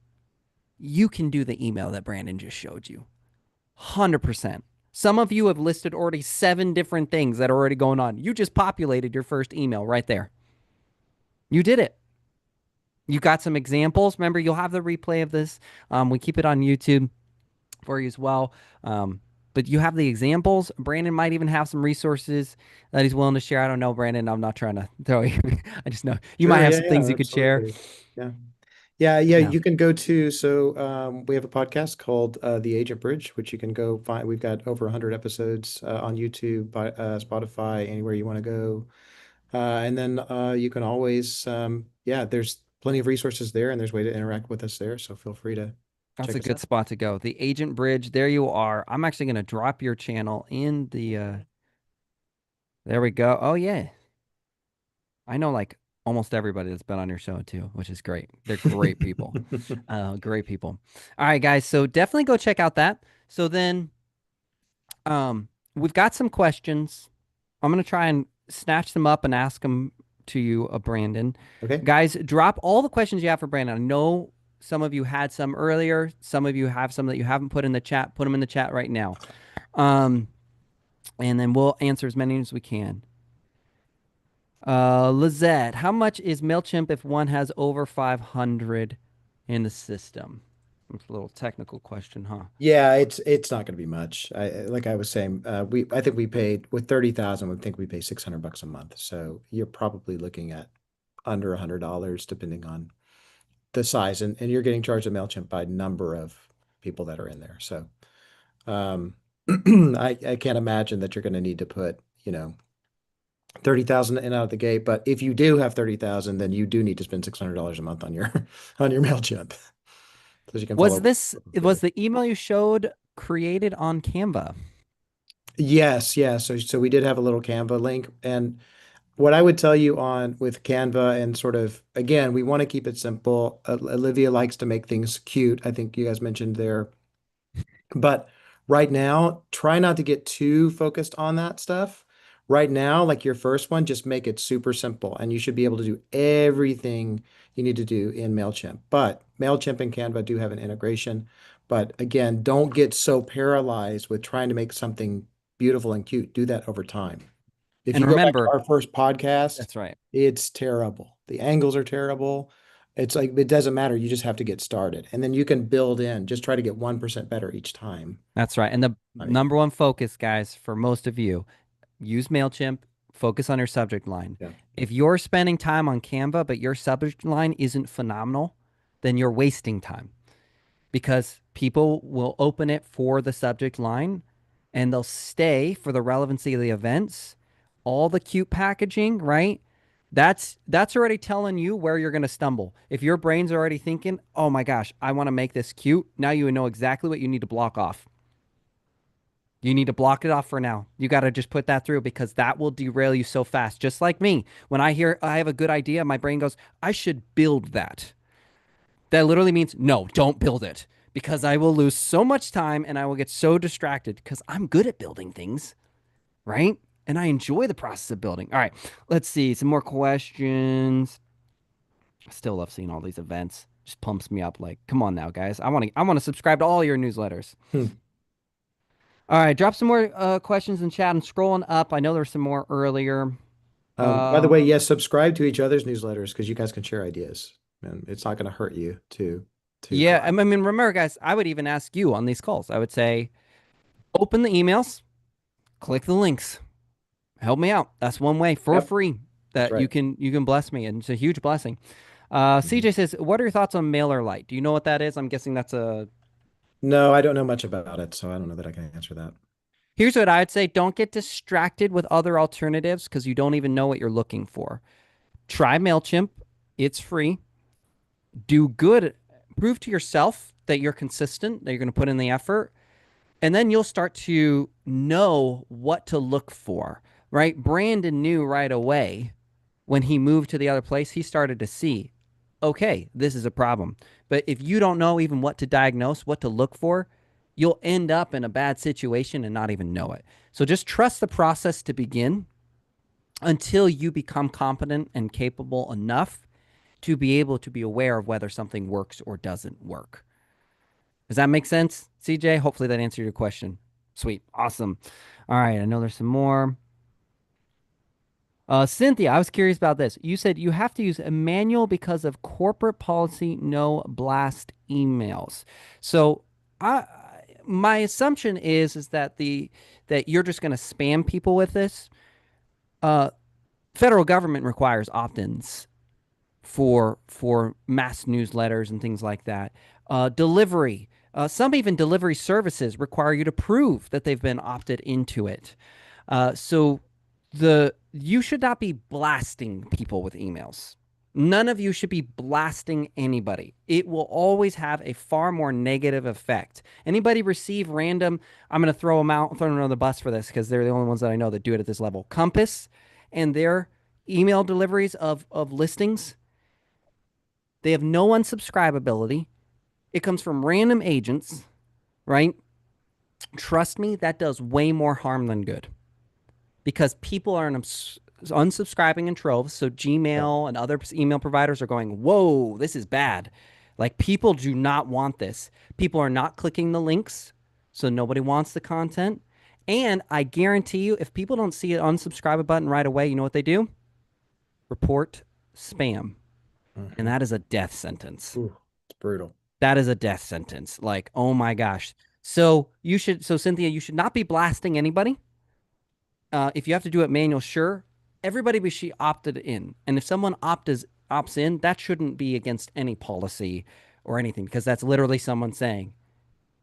You can do the email that Brandon just showed you. 100%. Some of you have listed already 7 different things that are already going on. You just populated your first email right there. You did it. You got some examples. Remember, you'll have the replay of this. We keep it on YouTube for you as well. But you have the examples. Brandon might even have some resources that he's willing to share. I don't know, Brandon. I'm not trying to throw you. I just know you might Sure, have yeah, some things yeah, you could share. absolutely. Yeah. Yeah, Yeah. you can go to we have a podcast called The Agent Bridge, which you can go find. We've got over 100 episodes on YouTube, Spotify, anywhere you want to go. And then you can always yeah, there's plenty of resources there and there's a way to interact with us there, so feel free to That's check a us good out. spot to go. The Agent Bridge. There you are. I'm actually going to drop your channel in the there we go. Oh yeah. I know like almost everybody that's been on your show too, which is great. They're great people. Great people. All right, guys. So definitely go check out that. So then we've got some questions. I'm gonna try and snatch them up and ask them to you, Brandon. Okay. Guys, drop all the questions you have for Brandon. I know some of you had some earlier. Some of you have some that you haven't put in the chat. Put them in the chat right now. Um, and then we'll answer as many as we can. Lizette, how much is MailChimp if one has over 500 in the system? It's a little technical question, huh? Yeah, it's not going to be much. Like I was saying, I think we paid with 30,000, we think we pay $600 a month. So you're probably looking at under $100 depending on the size, and you're getting charged a MailChimp by number of people that are in there. So um, I can't imagine that you're going to need to put, 30,000 in out of the gate. But if you do have 30,000, then you do need to spend $600 a month on your on your MailChimp because you can Was follow this for was free. the email you showed created on Canva? Yes, yeah. So we did have a little Canva link, and what I would tell you on with Canva and sort of again, we want to keep it simple. Olivia likes to make things cute. I think you guys mentioned there. But right now, try not to get too focused on that stuff. Right now, like your first one, just make it super simple and you should be able to do everything you need to do in MailChimp. But MailChimp and Canva do have an integration. But again, don't get so paralyzed with trying to make something beautiful and cute. Do that over time. If And you go back to remember, our first podcast, that's right. it's terrible. The angles are terrible. It's like it doesn't matter. You just have to get started. And then you can build in. Just try to get 1% better each time. That's right. And the Right. number one focus, guys, for most of you, use MailChimp, focus on your subject line. Yeah. If you're spending time on Canva, but your subject line isn't phenomenal, then you're wasting time, because people will open it for the subject line and they'll stay for the relevancy of the events, all the cute packaging, right? That's already telling you where you're going to stumble. If your brain's already thinking, "Oh my gosh, I want to make this cute." Now you know exactly what you need to block off. You need to block it off for now. You got to just put that through, because that will derail you so fast. Just like me, when I hear I have a good idea, my brain goes, "I should build that." That literally means no, don't build it, because I will lose so much time and I will get so distracted, because I'm good at building things, right? And I enjoy the process of building. All right, let's see some more questions. I still love seeing all these events. Just pumps me up. Like, come on now, guys. I want to subscribe to all your newsletters. Hmm. All right, drop some more questions in chat. I'm scrolling up. I know there's some more earlier. By the way, Um, yes, subscribe to each other's newsletters because you guys can share ideas, and it's not going to hurt you to yeah, I collab. mean, remember, guys, I would even ask you on these calls. I would say, open the emails, click the links, help me out. That's one way for Yep, free that's that right. you can bless me, and it's a huge blessing. Mhm. CJ says, "What are your thoughts on MailerLite? Do you know what that is?" I'm guessing that's a. No, I don't know much about it, so I don't know that I can answer that. Here's what I would say: don't get distracted with other alternatives, because you don't even know what you're looking for. Try Mailchimp; it's free. Do good. Prove to yourself that you're consistent, that you're going to put in the effort, and then you'll start to know what to look for. Right? Brandon knew right away when he moved to the other place. He started to see, okay, this is a problem. But if you don't know even what to diagnose, what to look for, you'll end up in a bad situation and not even know it. So just trust the process to begin until you become competent and capable enough to be able to be aware of whether something works or doesn't work. Does that make sense, CJ? Hopefully that answered your question. Sweet. Awesome. All right. I know there's some more. Cynthia, I was curious about this. You said you have to use a manual because of corporate policy, no blast emails. So, I my assumption is that that you're just going to spam people with this. Uh, Federal government requires opt-ins for mass newsletters and things like that. Delivery. Some even delivery services require you to prove that they've been opted into it. So the you should not be blasting people with emails. None of you should be blasting anybody. It will always have a far more negative effect. Anybody receive random, I'm going to throw them out, throw them on the bus for this because they're the only ones that I know that do it at this level. Compass and their email deliveries of listings, they have no unsubscribability. It comes from random agents, right? Trust me, that does way more harm than good because people are unsubscribing in troves. So Yep. Gmail and other email providers are going, whoa, this is bad. Like people do not want this. People are not clicking the links. So nobody wants the content. And I guarantee you, if people don't see an unsubscribe button right away, you know what they do? Report spam. And Hmm. that is a death sentence. Ooh, it's brutal. That is a death sentence. Like, oh my gosh. So Cynthia, you should not be blasting anybody. If you have to do it manual, sure. Everybody be she opted in, and if someone opts in, that shouldn't be against any policy or anything because that's literally someone saying,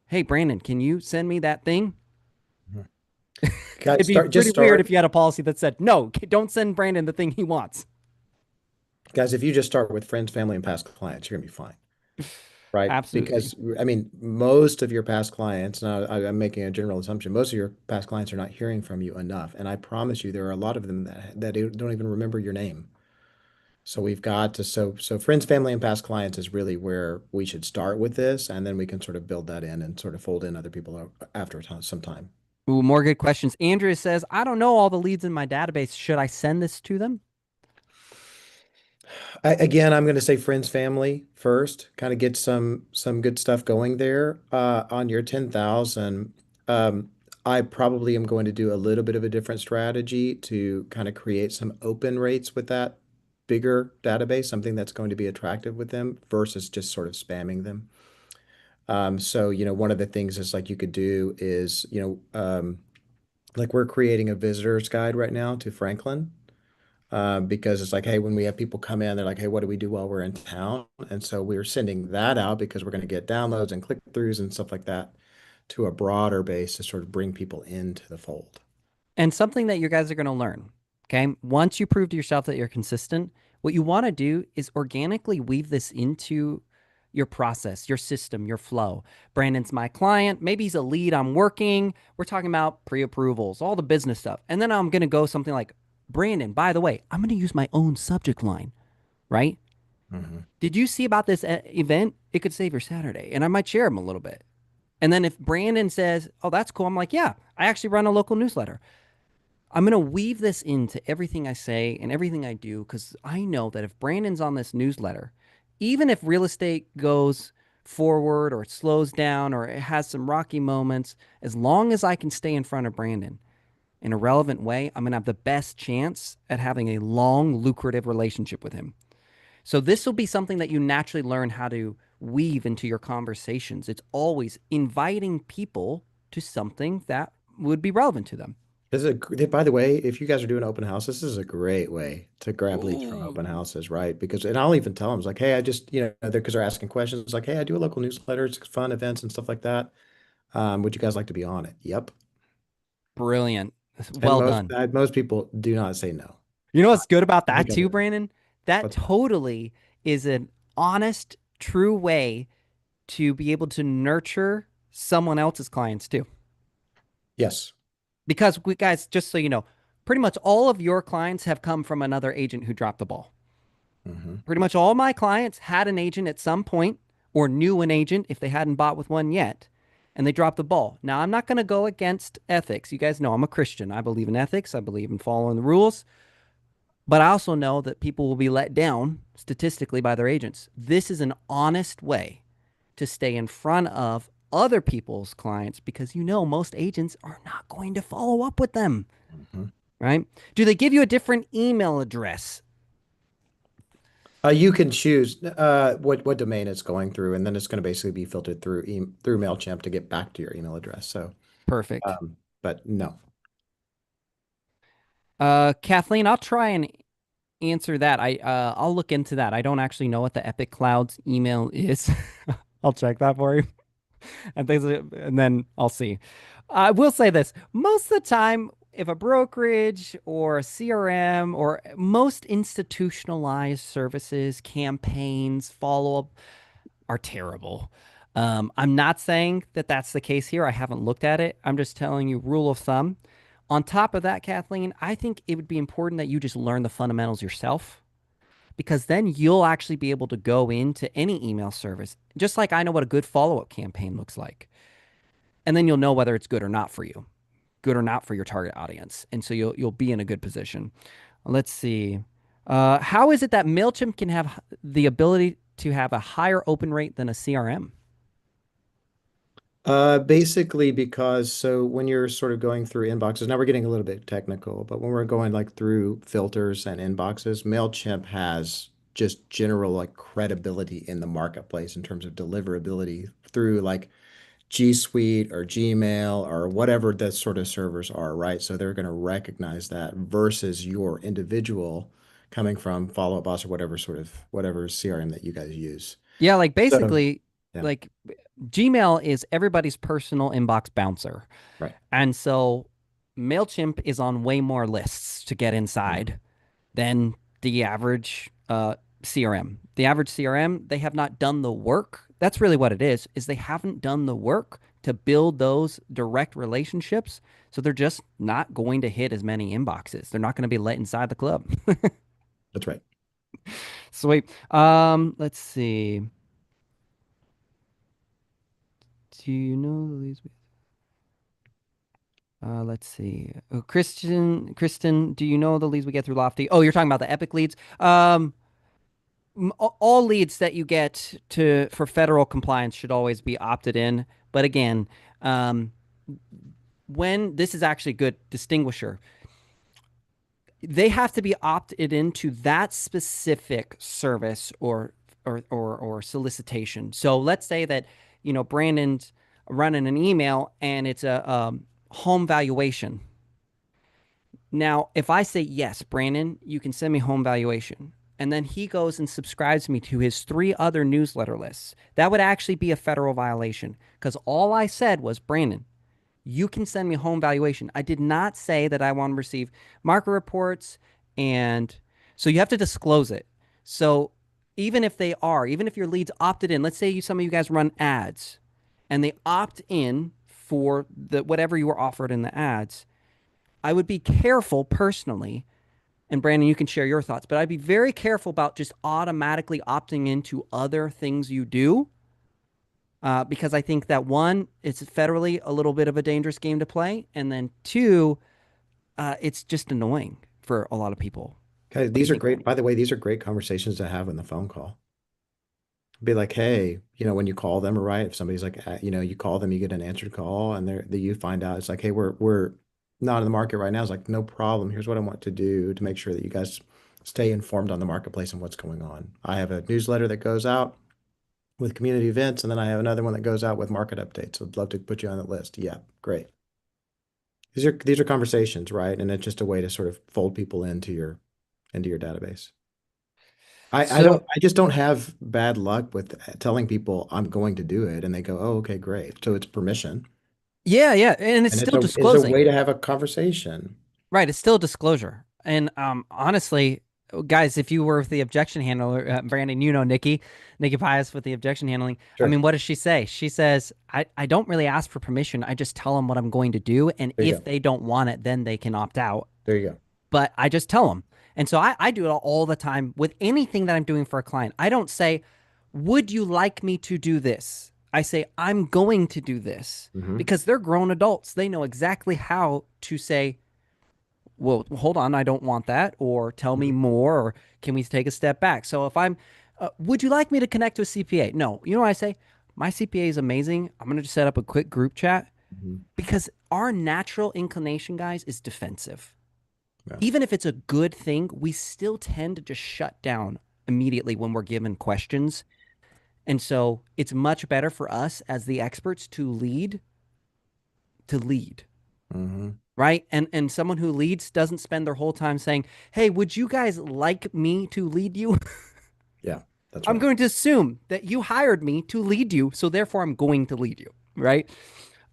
"Hey, Brandon, can you send me that thing?" Mhm. It'd Guys, be start just pretty weird if start you had a policy that said, "No, don't send Brandon the thing he wants." guys, if you just start with friends, family, and past clients, you're gonna be fine. Right? Absolutely. Because I mean, most of your past clients, and I'm making a general assumption, most of your past clients are not hearing from you enough. And I promise you, there are a lot of them that don't even remember your name. So we've got to, so friends, family, and past clients is really where we should start with this, and then we can sort of build that in and sort of fold in other people after some time. Ooh, more good questions. Andrea says, "I don't know all the leads in my database. Should I send this to them?" Again, I'm going to say friends, family first, kind of get some good stuff going there. On your 10,000, I probably am going to do a little bit of a different strategy to kind of create some open rates with that bigger database, something that's going to be attractive with them versus just sort of spamming them. So, one of the things is like you could do is, like we're creating a visitor's guide right now to Franklin because it's like, hey, when we have people come in, they're like, hey, what do we do while we're in town? And so we're sending that out because we're going to get downloads and click-throughs and stuff like that to a broader base to sort of bring people into the fold. And something that you guys are going to learn, okay? Once you prove to yourself that you're consistent, what you want to do is organically weave this into your process, your system, your flow. Brandon's my client. Maybe he's a lead. I'm working. We're talking about pre approvals, all the business stuff. And then I'm going to go something like, Brandon, by the way, I'm going to use my own subject line, right? Hmm. Did you see about this event? It could save your Saturday. And I might share them a little bit. And then if Brandon says, oh, that's cool, I'm like, yeah, I actually run a local newsletter. I'm going to weave this into everything I say and everything I do because I know that if Brandon's on this newsletter, even if real estate goes forward or it slows down or it has some rocky moments, as long as I can stay in front of Brandon in a relevant way, I'm going to have the best chance at having a long, lucrative relationship with him. So this will be something that you naturally learn how to weave into your conversations. It's always inviting people to something that would be relevant to them. This is by the way, if you guys are doing open house, this is a great way to grab leads from open Ooh. houses, right? Because, and I'll even tell them, it's like, hey, I just, because they're asking questions, it's like, hey, I do a local newsletter, it's fun events and stuff like that. Would you guys like to be on it? Yep. Brilliant. And Well most done. most people do not say no. You know I, what's good about I that think too, everyone. Brandon? That What's that? totally is an honest, true way to be able to nurture someone else's clients too. Yes. Because we guys, just so you know, pretty much all of your clients have come from another agent who dropped the ball. Hmm. Pretty much all my clients had an agent at some point or knew an agent if they hadn't bought with one yet, and they dropped the ball. Now, I'm not going to go against ethics. You guys know I'm a Christian. I believe in ethics, I believe in following the rules. But I also know that people will be let down statistically by their agents. This is an honest way to stay in front of other people's clients because you know most agents are not going to follow up with them, Hmm. right? Do they give you a different email address? You can choose what domain it's going through, and then it's going to basically be filtered through Mailchimp to get back to your email address. So, Perfect. but no. Kathleen, I'll try and answer that. I'll look into that. I don't actually know what the Epic Clouds email is. I'll check that for you. And then I'll see. I will say this: most of the time, if a brokerage or a CRM or most institutionalized services, campaigns, follow up are terrible. I'm not saying that that's the case here. I haven't looked at it. I'm just telling you, rule of thumb. On top of that, Kathleen, I think it would be important that you just learn the fundamentals yourself because then you'll actually be able to go into any email service, just like I know what a good follow up campaign looks like. And then you'll know whether it's good or not for you, good or not for your target audience. And so you'll be in a good position. Let's see. How is it that MailChimp can have the ability to have a higher open rate than a CRM? Basically because so when you're sort of going through inboxes, now we're getting a little bit technical, but when we're going like through filters and inboxes, Mailchimp has just general like credibility in the marketplace in terms of deliverability through like G Suite or Gmail or whatever the sort of servers are, right? So they're going to recognize that versus your individual coming from Follow Up Boss or whatever CRM that you guys use. Yeah, like So basically, yeah, like Gmail is everybody's personal inbox bouncer. right. And so MailChimp is on way more lists to get Mhm. inside than the average CRM. The average CRM, they have not done the work. That's really what it is they haven't done the work to build those direct relationships. So they're just not going to hit as many inboxes. They're not going to be let inside the club. That's right. Sweet. Let's see. Do you know the leads? Let's see. Kristen, do you know the leads we get through Lofty? Oh, you're talking about the Epic leads. All leads that you get to for federal compliance should always be opted in. But again, um, when this is actually a good distinguisher, they have to be opted into that specific service or solicitation. So let's say that Brandon's running an email and it's a home valuation. Now, if I say, yes, Brandon, you can send me home valuation, and then he goes and subscribes me to his three other newsletter lists, that would actually be a federal violation because all I said was, Brandon, you can send me home valuation. I did not say that I want to receive market reports. And so you have to disclose it. So even if your leads opted in, let's say some of you guys run ads and they opt in for the whatever you were offered in the ads, I would be careful personally, and Brandon, you can share your thoughts, but I'd be very careful about just automatically opting into other things you do. Because I think that one, it's federally a little bit of a dangerous game to play. And then two, it's just annoying for a lot of people. Okay, What do you these are think, great. Brandon? By the way, these are great conversations to have on the phone call. Be like, hey, when you call them, right? If somebody's like, you call them, you get an answered call, and you find out it's like, hey, we're not in the market right now. It's like, no problem. Here's what I want to do to make sure that you guys stay informed on the marketplace and what's going on. I have a newsletter that goes out with community events, and then I have another one that goes out with market updates. I'd love to put you on that list. Yeah, great. These are conversations, right? And it's just a way to sort of fold people into your database. So, I just don't have bad luck with telling people I'm going to do it and they go, "Oh, okay, great." So it's permission yeah, yeah. And it's and still it's a way disclosing. to have a conversation. Right. It's still disclosure. And honestly, guys, if you were with the objection handler, Brandon, Nikki Pius with the objection handling. I Sure. mean, what does she say? She says, I don't really ask for permission. I just tell them what I'm going to do. And There you if go. they don't want it, then they can opt out. There you go. But I just tell them. And so I do it all the time with anything that I'm doing for a client. I don't say, would you like me to do this? I say, I'm going to do this Hmm. because they're grown adults. They know exactly how to say, well, hold on, I don't want that, or tell me Hmm. more, or can we take a step back? So if would you like me to connect to a CPA? No. You know what I say? My CPA is amazing. I'm going to just set up a quick group chat Hmm. because our natural inclination, guys, is defensive. Yeah. Even if it's a good thing, we still tend to just shut down. immediately when we're given questions. And so it's much better for us as the experts to lead, Hmm. right? And someone who leads doesn't spend their whole time saying, "Hey, would you guys like me to lead you?" Yeah, that's I'm right. going to assume that you hired me to lead you, so therefore I'm going to lead you, right?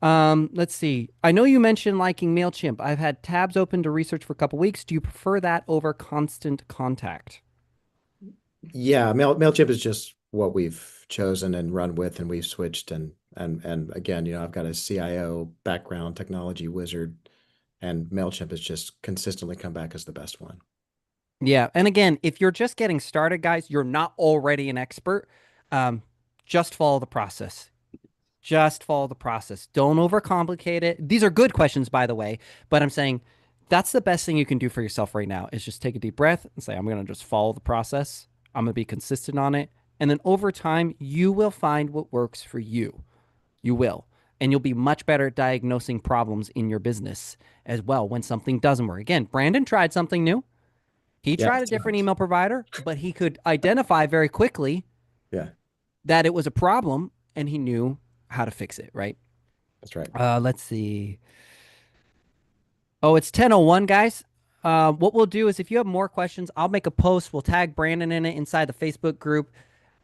Let's see. I know you mentioned liking MailChimp. I've had tabs open to research for a couple weeks. Do you prefer that over constant contact? Yeah, Mailchimp is just what we've chosen and run with, and we've switched. And again, I've got a CIO background, technology wizard, and Mailchimp has just consistently come back as the best one. Yeah. And again, if you're just getting started, guys, you're not already an expert. Um, just follow the process. Just follow the process. Don't overcomplicate it. These are good questions, by the way, but I'm saying that's the best thing you can do for yourself right now is just take a deep breath and say, I'm going to just follow the process. I'm going to be consistent on it. And then over time, you will find what works for you. You will. And you'll be much better at diagnosing problems in your business as well when something doesn't work. Again, Brandon tried something new. He Yeah, tried a different email provider, but he could identify very quickly yeah, that it was a problem and he knew how to fix it, right? that's right. Let's see. Oh, it's 10:01, guys. What we'll do is if you have more questions, I'll make a post. We'll tag Brandon in it inside the Facebook group.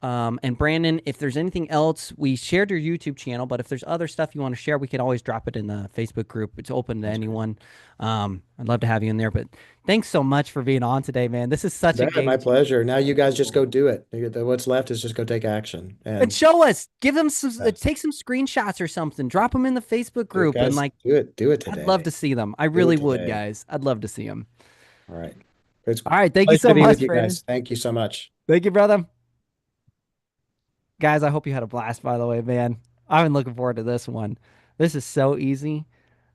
And Brandon, if there's anything else, we shared your YouTube channel, but if there's other stuff you want to share, we can always drop it in the Facebook group. It's open to Sounds good. anyone. I'd love to have you in there, but thanks so much for being on today, man. This is such a That, game my pleasure. Now you guys just changer. go do it. What's left is just go take action. And And show us, give them some, yes, take some screenshots or something, drop them in the Facebook do it, group, and guys. like, Do it. Do it I'd love today. to see them. I Do it really would, today. guys. I'd love to see them. All right. It's a All right. Thank you pleasure so to be with much, you Brandon. guys. Thank you so much. Thank you, brother. Guys, I hope you had a blast, by the way, man. I've been looking forward to this one. This is so easy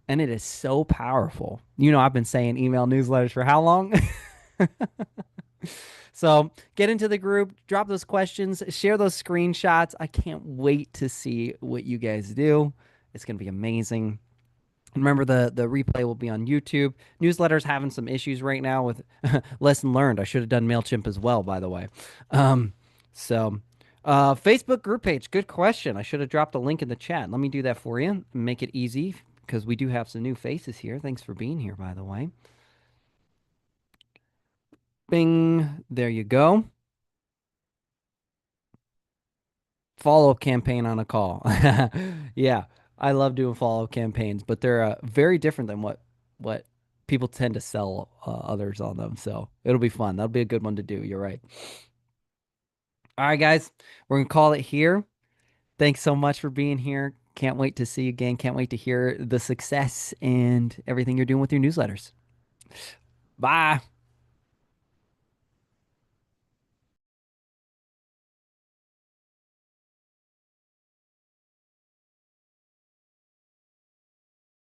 and it is so powerful. I've been saying email newsletters for how long? So get into the group, drop those questions, share those screenshots. I can't wait to see what you guys do. It's going to be amazing. Remember, the replay will be on YouTube. Newsletter's having some issues right now with lesson learned. I should have done MailChimp as well, by the way. Um, so, Facebook group page. Good question. I should have dropped a link in the chat. Let me do that for you and make it easy because we do have some new faces here. Thanks for being here, by the way. Bing. There you go. Follow-up campaign on a call. Yeah, I love doing follow-up campaigns, but they're very different than what people tend to sell others on them. So it'll be fun. That'll be a good one to do. You're right. All right, guys, we're gonna call it here. Thanks so much for being here. Can't wait to see you again. Can't wait to hear the success and everything you're doing with your newsletters. Bye.